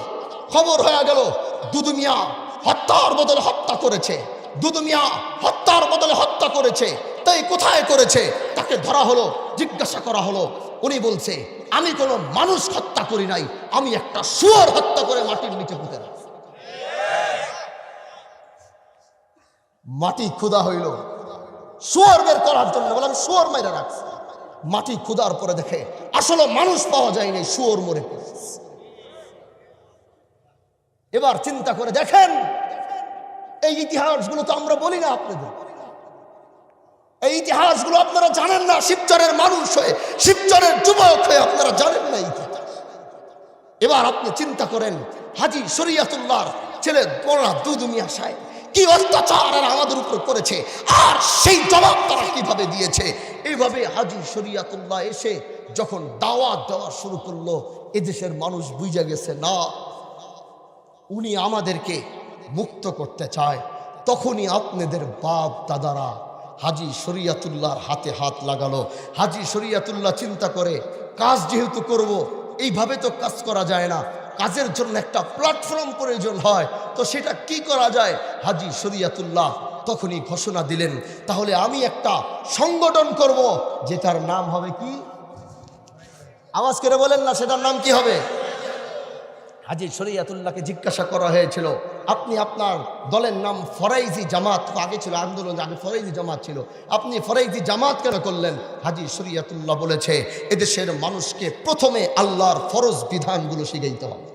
Speaker 1: খবর হয়ে গেল দুদু মিয়া হত্যার বদলে হত্যা করেছে। দুদু মিয়া হত্যার বদলে হত্যা করেছে, তাই কোথায় করেছে তাকে ধরা হলো, জিজ্ঞাসা করা হলো। উনি বলছে আমি কোনো মানুষ হত্যা করি নাই, আমি একটা শুয়োর হত্যা করে মাটির নিচে পুঁতে রাখছি। মাটি ক্ষুধা হইল শুয়োর বের করার জন্য, বলে আমি শুয়োর মেরে রাখছি। মাটি ক্ষুধার পরে দেখে আসলে মানুষ পাওয়া যায়নি, শুয়োর মরে পড়েছে। এবার চিন্তা করে দেখেন, এই ইতিহাসগুলো তো আমরা বলি না আপনাদের, এই ইতিহাসগুলো আপনারা জানেন না। শিবচরের মানুষ হয়ে, শিবচরের যুবক হয়ে আপনারা জানেন না ইতিহাস। এবার আপনি চিন্তা করেন, হাজী শরীয়তুল্লাহর ছেলে বড়া দুদু মিয়া সাহেব কি অত্যাচার আমাদের উপর করেছে, আর সেই জবাব তারা কিভাবে দিয়েছে। এইভাবে হাজী শরীয়তুল্লাহ এসে যখন দাওয়াত দেওয়া শুরু করলো, এদেশের মানুষ বুঝে গেছে না উনি আমাদেরকে মুক্ত করতে চায়। তখনই আপনাদের বাপ দাদারা হাজী শরীয়তুল্লাহর হাতে হাত লাগালো। হাজী শরীয়তুল্লাহ চিন্তা করে, কাজ যেহেতু করব, এইভাবে তো কাজ করা যায় না, কাজের জন্য একটা প্ল্যাটফর্ম প্রয়োজন হয়, তো সেটা কি করা যায়। হাজী শরীয়তুল্লাহ তখনই ঘোষণা দিলেন, তাহলে আমি একটা সংগঠন করব, যেটার নাম হবে কি? আওয়াজ করে বলেন না, সেটার নাম কি হবে? হাজী শরীয়তুল্লাহকে জিজ্ঞাসা করা হয়েছিল, আপনি আপনার দলের নাম ফরাইজি জামাত, আগে ছিল আন্দোলন, আগে ফরাইজি জামাত ছিল, আপনি ফরাইজি জামাত কেন করলেন? হাজী শরীয়তুল্লাহ বলেছে, এদেশের মানুষকে প্রথমে আল্লাহর ফরজ বিধানগুলো শিখাইতে হবে।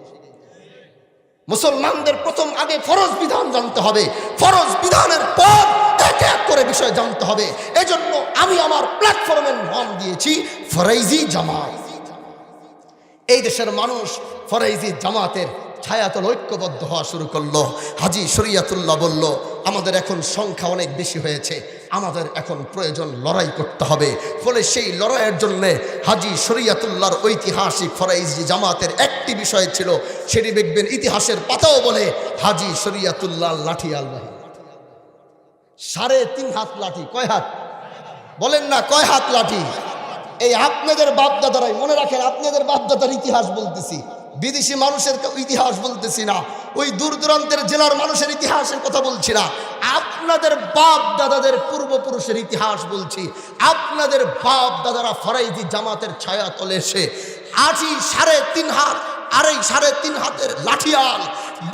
Speaker 1: মুসলমানদের প্রথম আগে ফরজ বিধান জানতে হবে, ফরজ বিধানের পর এক এক করে বিষয় জানতে হবে। এজন্য আমি আমার প্ল্যাটফর্মের নাম দিয়েছি ফরাইজি জামাত। এই দেশের মানুষ ফরাইজি জামাতের ছায়াতল ঐক্যবদ্ধ হওয়া শুরু করলো। হাজী শরীয়তুল্লাহ বলল, আমাদের এখন সংখ্যা অনেক বেশি হয়েছে, আমাদের এখন প্রয়োজন লড়াই করতে হবে। ফলে সেই লড়াইয়ের জন্য হাজী শরীয়তুল্লাহর ঐতিহাসিক ফরাইজি জামাতের একটি বিষয় ছিল, সেটি দেখবেন ইতিহাসের পাতাও বলে, হাজী শরীয়তুল্লাহ লাঠি আলবাহী 3.5 হাত লাঠি। কয় হাত বলেন না, কয় হাত লাঠি? এই আপনাদের বাপদাদারাই মনে রাখেন, আপনাদের বাপদাদার ইতিহাস বলতেছি, বিদেশি মানুষের ইতিহাস বলতেছি না, ওই দূর দূরান্তের জেলার মানুষের ইতিহাসের কথা বলছি না, আপনাদের বাপ দাদাদের পূর্বপুরুষের ইতিহাস বলছি। আপনাদের বাপ দাদারা ফরাইজি জামাতের ছায়া তলে এসে আজই 3.5 হাত, আর এই 3.5 হাতের লাঠিয়াল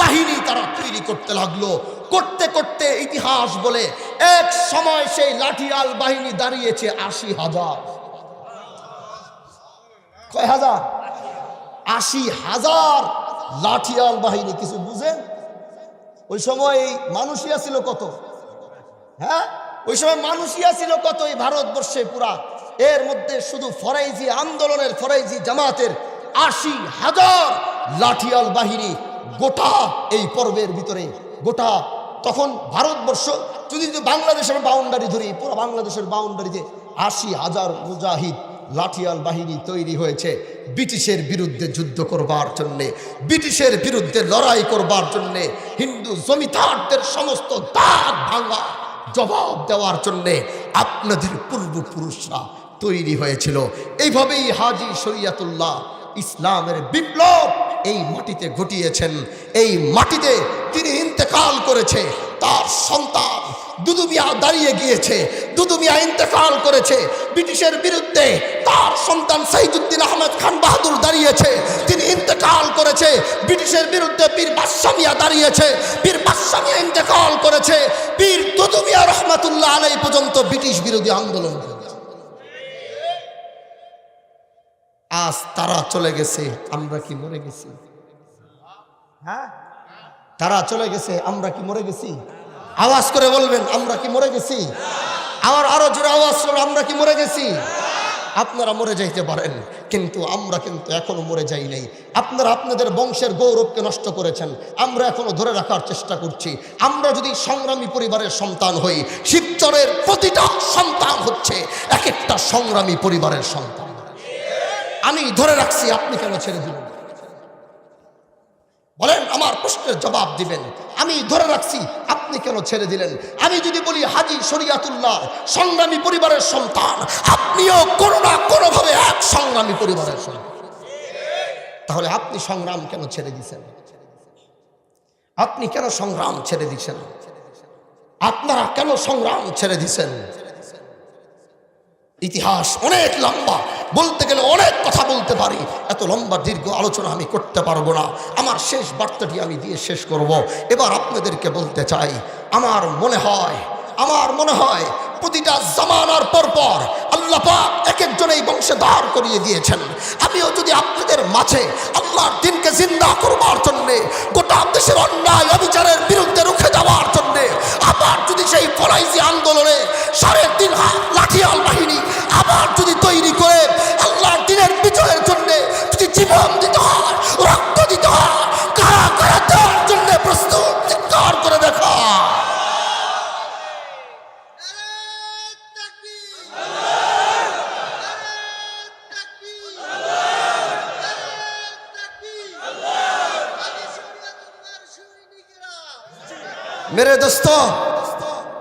Speaker 1: বাহিনী তারা তৈরি করতে লাগলো। করতে করতে ইতিহাস বলে এক সময় সেই লাঠিয়াল বাহিনী দাঁড়িয়েছে 80,000। কয় হাজার? 80,000 লাঠিয়াল বাহিনী। কিছু বুঝেন? ওই সময় এই মানুষিয়া ছিল কত? হ্যাঁ, ওই সময় মানুষিয়া ছিল কত এই ভারতবর্ষে পুরা? এর মধ্যে শুধু ফরাইজি আন্দোলনের, ফরাইজি জামাতের 80,000 লাঠিয়াল বাহিনী গোটা এই পর্বের ভিতরে, গোটা তখন ভারতবর্ষ যদি বাংলাদেশের বাউন্ডারি ধরি, পুরো বাংলাদেশের বাউন্ডারিতে 80,000 মুজাহিদ লাঠিয়াল বাহিনী তৈরি হয়েছে ব্রিটিশের বিরুদ্ধে যুদ্ধ করবার জন্যে, ব্রিটিশের বিরুদ্ধে লড়াই করবার জন্যে, হিন্দু জমিদারদের সমস্ত দাঁত ভাঙা জবাব দেওয়ার জন্যে আপনাদের পূর্বপুরুষরা তৈরি হয়েছিল। এইভাবেই হাজী শরীয়তুল্লাহ ইসলামের বিপ্লব এই মাটিতে ঘটিয়েছেন। এই মাটিতে তিনি ইন্তেকাল করেছে, তার সন্তান দুদু মিয়া দাঁড়িয়ে গিয়েছে। দুদু মিয়া ইন্তেকাল করেছে ব্রিটিশের বিরুদ্ধে, তার সন্তান সাইদুদ্দিন আহমেদ খান বাহাদুর দাঁড়িয়েছে, তিনি ইন্তেকাল করেছে ব্রিটিশের বিরুদ্ধে। পীর বাদশা মিয়া দাঁড়িয়েছে, পীর বাদশা মিয়া ইন্তেকাল করেছে। পীর দুদু মিয়া রহমাতুল্লাহ আলাইহি পর্যন্ত ব্রিটিশ বিরোধী আন্দোলন করেছে। আজ তারা চলে গেছে, আমরা কি মরে গেছি? হ্যাঁ, তারা চলে গেছে, আমরা কি মরে গেছি? আওয়াজ করে বলবেন, আমরা কি মরে গেছি? আরো জোরে আওয়াজ করে, আমরা কি মরে গেছি? আপনারা মরে যাইতে পারেন, কিন্তু আমরা কিন্তু এখনো মরে যাই নাই। আপনারা আপনাদের বংশের গৌরবকে নষ্ট করেছেন, আমরা এখনো ধরে রাখার চেষ্টা করছি। আমরা যদি সংগ্রামী পরিবারের সন্তান হই, শিবচরের প্রতিটা সন্তান হচ্ছে এক একটা সংগ্রামী পরিবারের সন্তান। আমি ধরে রাখছি, আপনি কেন ছেড়ে দিলেন? বলেন, আমার প্রশ্নের জবাব দিবেন। আমি ধরে রাখছি, আপনি কেন ছেড়ে দিলেন? আমি যদি বলি হাজী শরীয়তুল্লাহ সংগ্রামী পরিবারের সন্তান, আপনিও কোনো না কোনোভাবে এক সংগ্রামী পরিবারের সন্তান, তাহলে আপনি সংগ্রাম কেন ছেড়ে দিয়েছেন? আপনি কেন সংগ্রাম ছেড়ে দিয়েছেন? আপনারা কেন সংগ্রাম ছেড়ে দিছেন? ইতিহাস অনেক লম্বা, বলতে গেলে অনেক কথা বলতে পারি, এত লম্বা দীর্ঘ আলোচনা আমি করতে পারবো না। আমার শেষ বার্তাটি আমি দিয়ে শেষ করব। এবার আপনাদেরকে বলতে চাই, আমার মনে হয় প্রতিটা জামানার পর আল্লাহ পাক এক একজন এই বংশে দাঁড় করিয়ে দিয়েছেন। আমিও যদি আপনাদের মাঝে আল্লাহর দিনকে জিন্দা করবার জন্যে, গোটা দেশের অন্যায় অবিচারের বিরুদ্ধে রুখে দেওয়ার জন্যে, আবার যদি সেই ফরাইজি আন্দোলনে 3.5 লাঠিয়াল বাহিনী আবার যদি তৈরি করে আল্লাহর দিনের বিজয়ের জন্যে যদি জীবন দিতে হয়, রক্ত দিতে হয়, কারা কারা দেওয়ার জন্য প্রস্তুত, চিৎকার করে দেখা।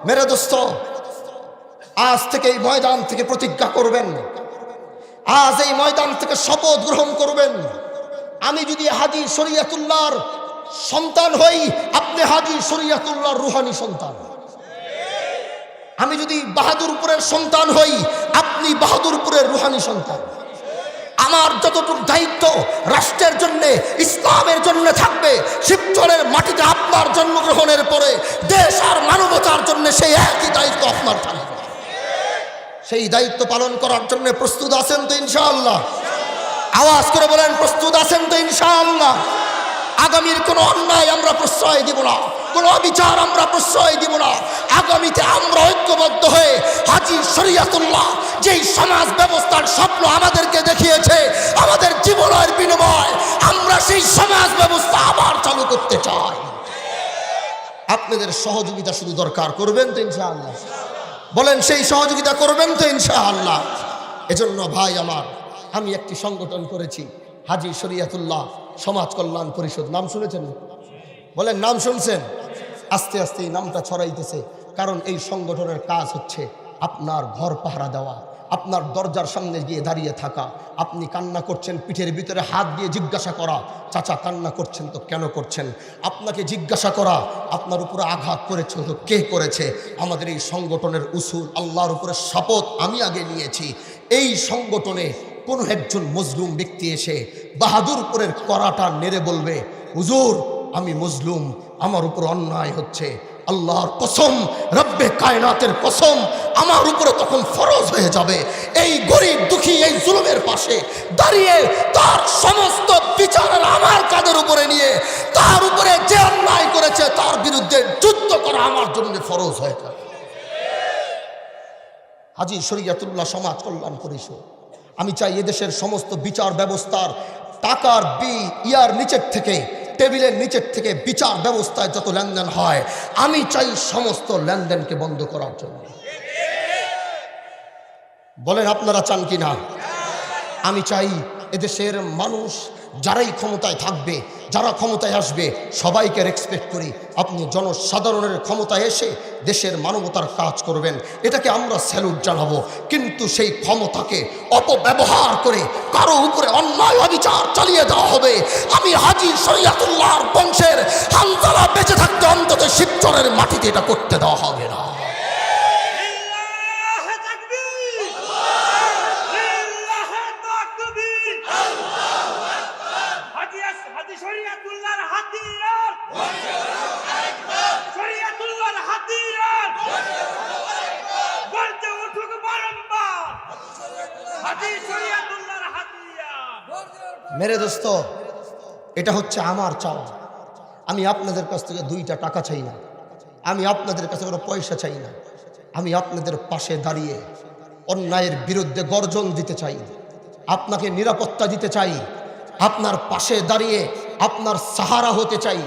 Speaker 1: মেরে দোস্ত, আজ থেকে এই ময়দান থেকে প্রতিজ্ঞা করবেন, আজ এই ময়দান থেকে শপথ গ্রহণ করবেন, আমি যদি হাজী শরীয়তুল্লাহর সন্তান হই, আপনি হাজী শরীয়তুল্লাহর রুহানি সন্তান। আমি যদি বাহাদুরপুরের সন্তান হই, আপনি বাহাদুরপুরের রুহানি সন্তান। আমার যতটুকু দায়িত্ব রাষ্ট্রের জন্য, ইসলামের জন্য থাকবে, শিবচরের মাটিতে আপনার জন্মগ্রহণের পরে দেশ আর মানবতার জন্য সেই একই দায়িত্ব আপনার থাকবে। সেই দায়িত্ব পালন করার জন্য প্রস্তুত আছেন তো ইনশাআল্লাহ? আওয়াজ করে বলেন, প্রস্তুত আছেন তো ইনশাআল্লাহ? আগামীর কোনো অন্যায় আমরা প্রশ্রয় দিব না, কোনো অবিচার আমরা প্রশ্রয় দিব না। আগামীতে আমরা ঐক্যবদ্ধ হয়ে হাজী শরীয়তুল্লাহ যেই সমাজ ব্যবস্থার স্বপ্ন আমাদেরকে দেখিয়েছে, আমাদের জীবনের বিনিময় আমরা সেই সমাজ ব্যবস্থা আবার চালু করতে চাই। আপনাদের সহযোগিতা শুধু দরকার, করবেন তো ইনশাআল্লাহ? বলেন, সেই সহযোগিতা করবেন তো ইনশাআল্লাহ? এজন্য ভাই আমার, আমি একটি সংগঠন করেছি, হাজী শরীয়তুল্লাহ সমাজ কল্যাণ পরিষদ। নাম শুনেছেন? বলেন, নাম শুনছেন? আস্তে আস্তে এই নামটা ছড়াইতেছে, কারণ এই সংগঠনের কাজ হচ্ছে আপনার ঘর পাহারা দেওয়া, আপনার দরজার সামনে গিয়ে দাঁড়িয়ে থাকা, আপনি কান্না করছেন, পিঠের ভিতরে হাত দিয়ে জিজ্ঞাসা করা, চাচা কান্না করছেন তো কেন করছেন? আপনাকে জিজ্ঞাসা করা, আপনার উপরে আঘাত করেছে তো কে করেছে? আমাদের এই সংগঠনের উসুল, আল্লাহর উপরে শপথ আমি আগে নিয়েছি, এই সংগঠনে কোনো একজন মজলুম ব্যক্তি এসে বাহাদুরপুরের করাটা নেড়ে বলবে, হুজুর আমি মজলুম, আমার উপর অন্যায় হচ্ছে, আল্লাহর কসম, রব্বে কায়নাতের কসম, আমার উপরে তখন ফরজ হয়ে যাবে এই গরিব দুঃখী এই জুলুমের পাশে দাঁড়িয়ে তার সমস্ত বিচার আমার কাঁধের উপরে নিয়ে তার উপরে যে অন্যায় করেছে তার বিরুদ্ধে যুদ্ধ করা আমার জন্য ফরজ হয়ে যাবে। হাজী শরীয়তুল্লাহ সমাজ কল্যাণ পরিষদ, আমি চাই এদেশের সমস্ত বিচার ব্যবস্থার টাকার ইয়ার নিচের থেকে, টেবিলের নিচের থেকে বিচার ব্যবস্থায় যত লেনদেন হয়, আমি চাই সমস্ত লেনদেনকে বন্ধ করার জন্য। বলেন আপনারা চান কি না? আমি চাই এদেশের মানুষ যারাই ক্ষমতায় থাকবে, যারা ক্ষমতায় আসবে, সবাইকে রেসপেক্ট করি। আপনি জনসাধারণের ক্ষমতায় এসে দেশের মানবতার কাজ করবেন, এটাকে আমরা স্যালুট জানাবো। কিন্তু সেই ক্ষমতাকে অপব্যবহার করে কারো উপরে অন্যায় অবিচার চালিয়ে দেওয়া হবে। আমি হাজী শরীয়তুল্লাহর বংশের হানজালা বেঁচে থাকতে অন্তত শিবচরের মাটিতে এটা করতে দেওয়া হবে না। মেরে দোস্ত, এটা হচ্ছে আমার চাওয়া। আমি আপনাদের কাছ থেকে 2টা টাকা চাই না, আমি আপনাদের কাছে কোনো পয়সা চাই না। আমি আপনাদের পাশে দাঁড়িয়ে অন্যায়ের বিরুদ্ধে গর্জন দিতে চাই, আপনাকে নিরাপত্তা দিতে চাই, আপনার পাশে দাঁড়িয়ে আপনার সাহারা হতে চাই,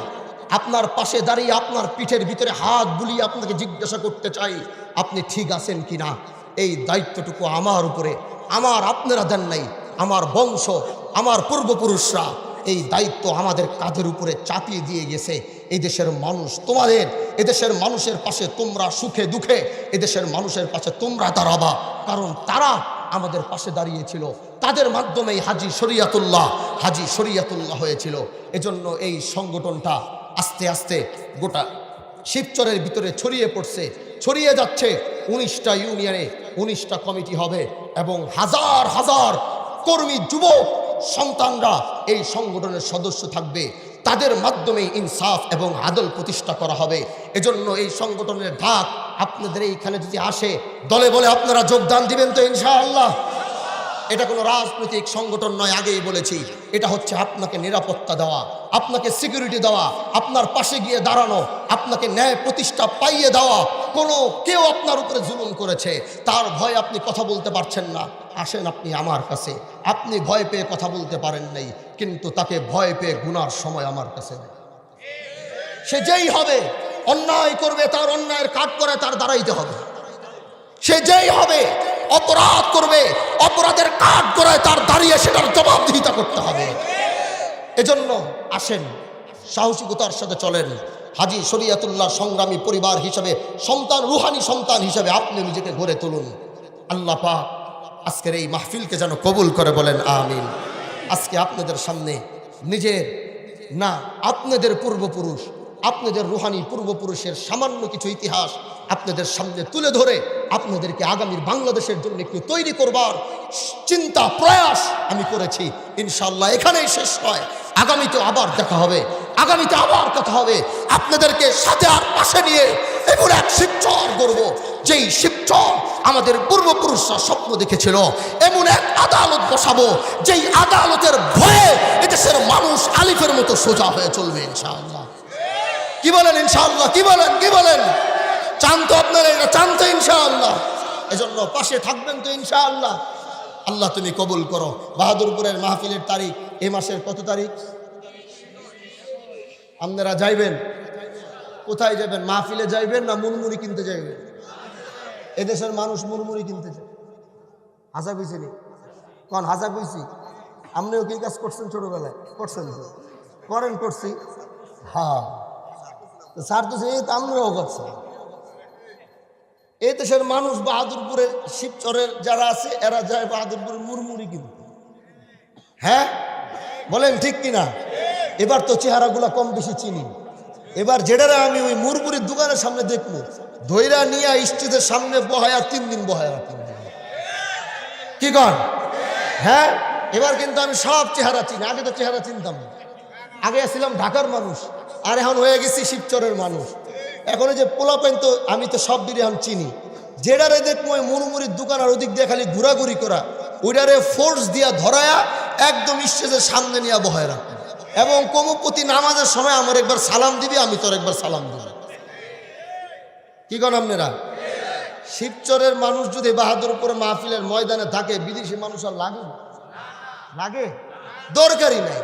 Speaker 1: আপনার পাশে দাঁড়িয়ে আপনার পিঠের ভিতরে হাত বুলিয়ে আপনাকে জিজ্ঞাসা করতে চাই আপনি ঠিক আছেন কি না। এই দায়িত্বটুকু আমার উপরে, আপনারা দেন নাই, আমার বংশ, আমার পূর্বপুরুষরা এই দায়িত্ব আমাদের কাঁধের উপরে চাপিয়ে দিয়ে গেছে। এই দেশের মানুষ তোমাদের, এদেশের মানুষের পাশে তোমরা সুখে দুঃখে এদেশের মানুষের পাশে তোমরা দাঁড়াবা, কারণ তারা আমাদের পাশে দাঁড়িয়েছিল, তাদের মাধ্যমেই হাজী শরীয়তুল্লাহ হয়েছিল। এজন্য এই সংগঠনটা আস্তে আস্তে গোটা শিবচরের ভিতরে ছড়িয়ে পড়ছে, ছড়িয়ে যাচ্ছে। 19টা ইউনিয়নে 19টা কমিটি হবে এবং হাজার হাজার কর্মী যুবক সন্তানরা এই সংগঠনের সদস্য থাকবে। তাদের মাধ্যমে ইনসাফ এবং আদল প্রতিষ্ঠা করা হবে। এজন্য এই সংগঠনের ডাক আপনাদের এইখানে যদি আসে, দলে বলে আপনারা যোগদান দিবেন তো ইনশাআল্লাহ? এটা কোনো রাজনৈতিক সংগঠন নয়, আগেই বলেছি। এটা হচ্ছে আপনাকে নিরাপত্তা দেওয়া, আপনাকে সিকিউরিটি দেওয়া, আপনার পাশে গিয়ে দাঁড়ানো, আপনাকে ন্যায় প্রতিষ্ঠা পাইয়ে দেওয়া। কেউ আপনার উপরে জুলুম করেছে, তার ভয় আপনি কথা বলতে পারছেন না, আসেন আপনি আমার কাছে। আপনি ভয় পেয়ে কথা বলতে পারেন নাই, কিন্তু তাকে ভয় পেয়ে গুনার সময় আমার কাছে নেই। সে যেই হবে, অন্যায় করবে, তার অন্যায়ের কাঠ করে তার দাঁড়াইতে হবে। সে যেই হবে, অপরাধ করবে, অপরাধের কাঠ করে তার দাঁড়িয়ে সেটার জবাবদিহিতা করতে হবে। এজন্য আসেন, সাহসিকতার সাথে চলেন। হাজী শরীয়তুল্লাহ সংগ্রামী পরিবার হিসাবে, সন্তান, রুহানি সন্তান হিসাবে আপনি নিজেকে গড়ে তুলুন। আল্লাহ পাক আজকের এই মাহফিলকে যেন কবুল করে, বলেন আমিন। আজকে আপনাদের সামনে নিজের না, আপনাদের পূর্বপুরুষ, আপনাদের রুহানি পূর্বপুরুষের সামান্য কিছু ইতিহাস আপনাদের সামনে তুলে ধরে আপনাদেরকে আগামীর বাংলাদেশের জন্য একটু তৈরি করবার চিন্তা প্রয়াস আমি করেছি। ইনশাআল্লাহ এখানেই শেষ নয়, আগামীতে আবার দেখা হবে, আগামীতে আবার কথা হবে। আপনাদেরকে সাথে আর পাশে নিয়ে এগুলো এক শিবচর করব, যেই শিবচর আমাদের পূর্বপুরুষরা স্বপ্ন দেখেছিল। এমন এক আদালত বসাবো, যেই আদালতের ভয়ে এদেশের মানুষ আলিফের মতো সোজা হয়ে চলবে ইনশাআল্লাহ। কি বলেন ইনশাআল্লাহ? কি বলেন? কি বলেন? চান তো আপনারা? এটা চান তো ইনশাআল্লাহ? এজন্য পাশে থাকবেন তো ইনশাআল্লাহ? আল্লাহ তুমি কবুল করো। বাহাদুরপুরের মাহফিলের তারিখ এই মাসের কত তারিখ? আপনারা যাইবেন? কোথায় যাবেন? মাহফিলে যাইবেন না মুরমুরি কিনতে যাইবেন? এদেশের মানুষ মুরমুরি কিনতে যায়। হাসা কইছি নি? কোন হাসা কইছি? আপনিও কি কাজ করছেন? ছোটবেলায় করছেন? করেন? করছি। হ্যাঁ, স্যার তো এই তো আমরাও করছি। এই দেশের মানুষ বাহাদুরপুরের শিবচরের যারা আছে এরা যায় বাহাদুরপুরের মুরমুরি কিনতে। হ্যাঁ বলেন ঠিক কিনা? এবার তো চেহারাগুলা কম বেশি চিনি। এবার যেটারা আমি ওই মুরমুরির দোকানের সামনে দেখবো, ধৈরা নিয়ে স্টেজের সামনে বহায়া 3 দিন বহায়া রাখেন। কি কর? হ্যাঁ, এবার কিন্তু আমি সব চেহারা চিনি। আগে তো চেহারা চিনতাম না, আগে ছিলাম ঢাকার মানুষ, আর এখন হয়ে গেছি শিবচরের মানুষ। এখন যে পোলাপাইন তো আমি তো সব দিকে এখন চিনি। যেটারে দেখবো ওই মুরমুরির দোকান আর ওদিক দিয়ে খালি ঘোরাঘুরি করা, ওইটারে ফোর্স দিয়া ধরায়া একদম স্টেজের সামনে নিয়ে বহায় রাখবো এবং কমপতি নামাজের সময় আমার একবার সালাম দিবি, আমি তোর একবার সালাম দিব। কি করেন আপনারা? শিবচরের মানুষ যদি বাহাদুরপুর মাহফিলের ময়দানে থাকে, বিদেশি মানুষ আর লাগে? লাগে? দরকারই নাই।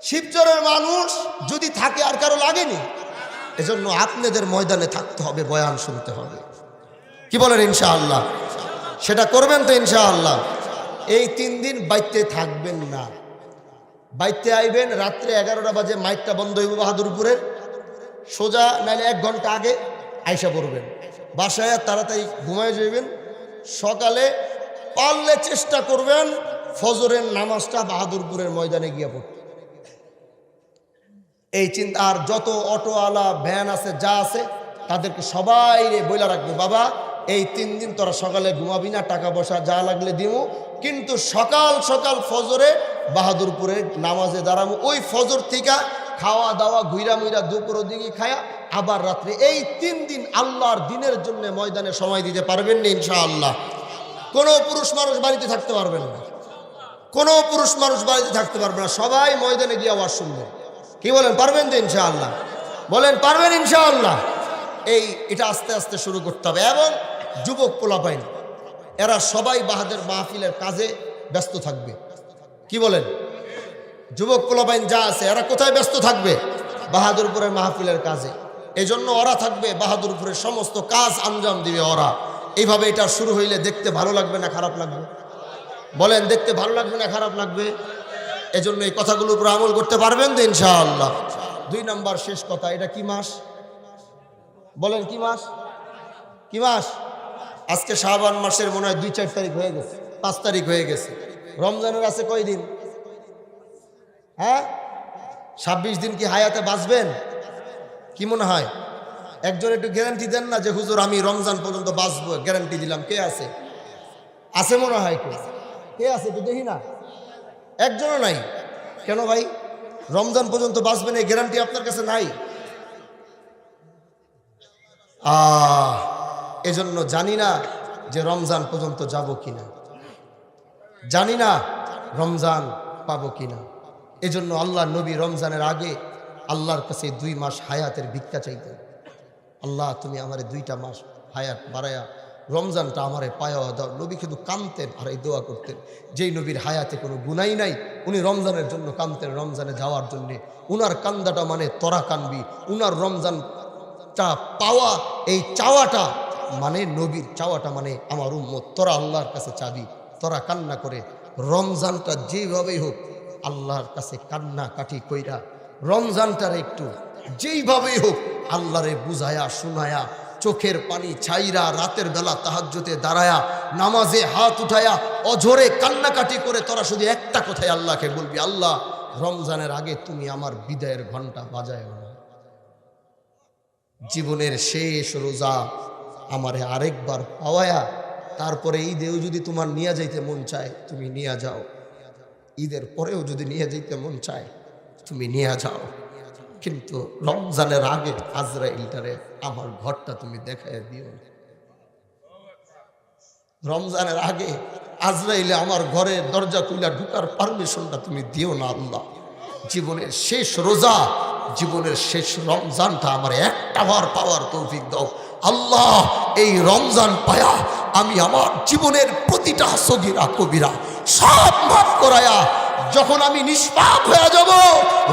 Speaker 1: শিবচরের মানুষ যদি থাকে আর কারো লাগেনি। এজন্য আপনাদের ময়দানে থাকতে হবে, বয়ান শুনতে হবে। কি বলেন ইনশাআল্লাহ? সেটা করবেন তো ইনশাআল্লাহ? এই 3 দিন বাইতে থাকবেন না, বাইতে আইবেন। রাত্রে 11টা বাজে মাইকটা বন্ধ হইব বাহাদুরপুরের, সোজা নাইলে 1 ঘন্টা আগে আইসা পড়বেন। বাসায় তাড়াতাড়ি ঘুমায় যাইবেন। সকালে পারলে চেষ্টা করবেন ফজরের নামাজটা বাহাদুরপুরের ময়দানে গিয়া পড়তে। এই চিন্তা। আর যত অটোওয়ালা ভ্যান আছে, যা আছে, তাদেরকে সবাই বইলা রাখবে, বাবা এই 3 দিন তোরা সকালে ঘুমাবি না, টাকা পয়সা যা লাগলে দিমু, কিন্তু সকাল সকাল ফজরে বাহাদুরপুরে নামাজে দাঁড়াবো। ওই ফজর থেকে খাওয়া দাওয়া ঘুইরা মুইরা দুপুর দিকে খায়া আবার রাত্রে, এই 3 দিন আল্লাহর দিনের জন্য ময়দানে সময় দিতে পারবেন না ইনশাআল্লাহ? কোনো পুরুষ মানুষ বাড়িতে থাকতে পারবেন না, কোনো পুরুষ মানুষ বাড়িতে থাকতে পারবে না, সবাই ময়দানে গিয়ে আওয়াজ শুনবেন। কি বলেন? পারবেন তো ইনশাআল্লাহ? বলেন পারবেন ইনশাআল্লাহ? এটা আস্তে আস্তে শুরু করতে হবে। এবং যুবক পোলাপাইন এরা সবাই বাহাদের মাহফিলের কাজে ব্যস্ত থাকবে। কি বলেন? যুবক পোলাপাইন যা আছে এরা কোথায় ব্যস্ত থাকবে? বাহাদুরপুরের মাহফিলের কাজে। এই জন্য ওরা থাকবে বাহাদুরপুরের সমস্ত কাজ আঞ্জাম দিবে ওরা। এইভাবে এটা শুরু হইলে দেখতে ভালো লাগবে না খারাপ লাগবে? বলেন দেখতে ভালো লাগবে না খারাপ লাগবে? এজন্য এই কথাগুলোর উপর আমল করতে পারবেন তো ইনশাআল্লাহ? 2 নম্বর শেষ কথা, এটা কি মাস? বলেন কি মাস? কি মাস? আজকে শাবান মাসের মনে হয় 2-4 তারিখ হয়ে গেছে, 5 তারিখ হয়ে গেছে। রমজানের আছে কয় দিন? হ্যাঁ, 26 দিন কি হায়াতে বাঁচবেন? কি মনে হয়? একজন একটু গ্যারান্টি দেন না যে হুজুর আমি রমজান পর্যন্ত বাঁচবো, গ্যারান্টি দিলাম। কে আছে? আছে মনে হয়? কে আছে তো দেখি না, একজনও নাই। কেন ভাই? রমজান পর্যন্ত বাঁচবেন এই গ্যারান্টি আপনার কাছে নাই। এজন্য জানি না যে রমজান পর্যন্ত যাব কিনা, জানি না রমজান পাবো কিনা। এজন্য আল্লাহ নবী রমজানের আগে আল্লাহর কাছে 2 মাস হায়াতের ভিক্ষা চাইতেন। আল্লাহ তুমি আমারে 2টা মাস হায়াত বাড়ায়া রমজানটা আমারে পায়া দাও। নবী কিন্তু কাঁদতেন আর এই দোয়া করতেন। যেই নবীর হায়াতে কোনো গুনাই নাই উনি রমজানের জন্য কাঁদতেন, রমজানে যাওয়ার জন্যে। উনার কান্দাটা মানে তোরা কানবি, উনার রমজানটা পাওয়া, এই চাওয়াটা মানে নবীর চাওয়াটা মানে আমার উম্মত তোরা আল্লাহর কাছে চাবি, তোরা কান্না করে রমজানটা যেভাবেই হোক আল্লাহর কাছে কান্না কাটি কইরা রমজানটার একটু যেইভাবেই হোক আল্লাহরে বুঝায়া শুনায়া চোখের পানি ছাইরা রাতের বেলা তাহাজ্জুদে দাঁড়ায়া নামাজে হাত উঠায়া অঝরে কান্নাকাটি করে তোরা শুধু একটা কথাই আল্লাহকে বলবি, আল্লাহ রমজানের আগে তুমি আমার বিদায়ের ঘন্টা বাজায় না। জীবনের শেষ রোজা আমারে আরেকবার পাওয়ায়া তারপরে ঈদেও যদি তোমার নিয়ে যাইতে মন চায় তুমি নিয়ে যাও, ঈদের পরেও যদি নিয়ে যাইতে মন চায় তুমি নিয়ে যাও, কিন্তু রমজানের আগে আজরাইলটারে আমার ঘরটা তুমি দেখায় দিও না। রমজানের আগে আজরাইলে আমার ঘরের দরজা খুলে ঢুকার পারমিশনটা তুমি দিও না আল্লাহ। জীবনের শেষ রোজা, জীবনের শেষ রমজানটা আমার একটা বার পাওয়ার তৌফিক দাও আল্লাহ। এই রমজান পায়া আমি আমার জীবনের প্রতিটা সগীরা কবিরা সব মাফ করায়া যখন আমি নিষ্পাপ হয়ে যাব,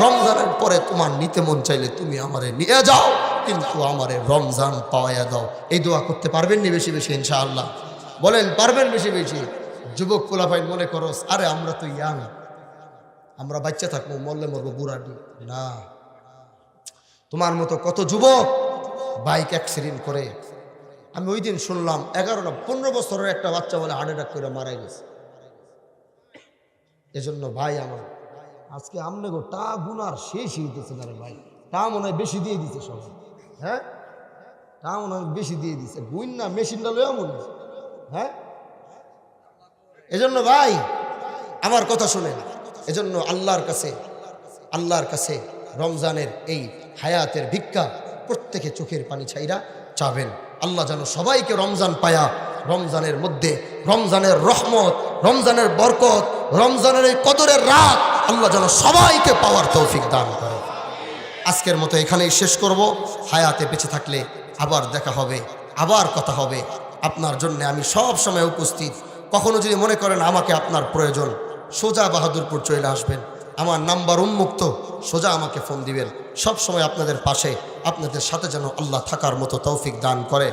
Speaker 1: রমজানের পরে তোমার নিতে মন চাইলে তুমি আমারে নিয়ে যাও, কিন্তু আমারে রমজান পাওয়াইয়া দাও। এই দোয়া করতে পারবেন নি বেশি বেশি ইনশাআল্লাহ? বলেন পারবেন বেশি বেশি? যুবক পোলাপাইন মনে করো আরে আমরা তো ইয়াং, আমরা বাচ্চা থাকবো, মরলে মরবো, বুড়াটি না। তোমার মতো কত যুবক বাইক অ্যাক্সিডেন্ট করে, আমি ওই দিন শুনলাম 11 না 15 বছরের একটা বাচ্চা বলে হার্ট অ্যাটাক করে মারা গেছে। এজন্য ভাই আমার আজকে আমনে গো টা গুনার শেষ হইতেছে না রে ভাই, টা মনে হয় বেশি দিয়ে দিচ্ছে সবাই। হ্যাঁ, টা মনে হয় বেশি দিয়ে দিচ্ছে, গুণ না মেশিনটা লইয়া মনে হয়। হ্যাঁ, এজন্য ভাই আমার কথা শুনেন, এজন্য আল্লাহর কাছে রমজানের এই হায়াতের ভিক্ষা প্রত্যেকে চোখের পানি ছাইরা চাবেন। আল্লাহ যেন সবাইকে রমজান পায়া রমজানের মধ্যে রমজানের রহমত, রমজানের বরকত, রমজানের এই কদরের রাত আল্লাহ যেন সবাইকে পাওয়ার তৌফিক দান করে। আজকের মতো এখানেই শেষ করব। হায়াতে বেঁচে থাকলে আবার দেখা হবে, আবার কথা হবে। আপনার জন্য আমি সব সময় উপস্থিত। কখনো যদি মনে করেন আমাকে আপনার প্রয়োজন, সোজা বাহাদুরপুর চলে আসবেন, আমার নাম্বার উন্মুক্ত, সোজা আমাকে ফোন দিবেন। সব সময় আপনাদের পাশে, আপনাদের সাথে যেন আল্লাহ থাকার মতো তৌফিক দান করে।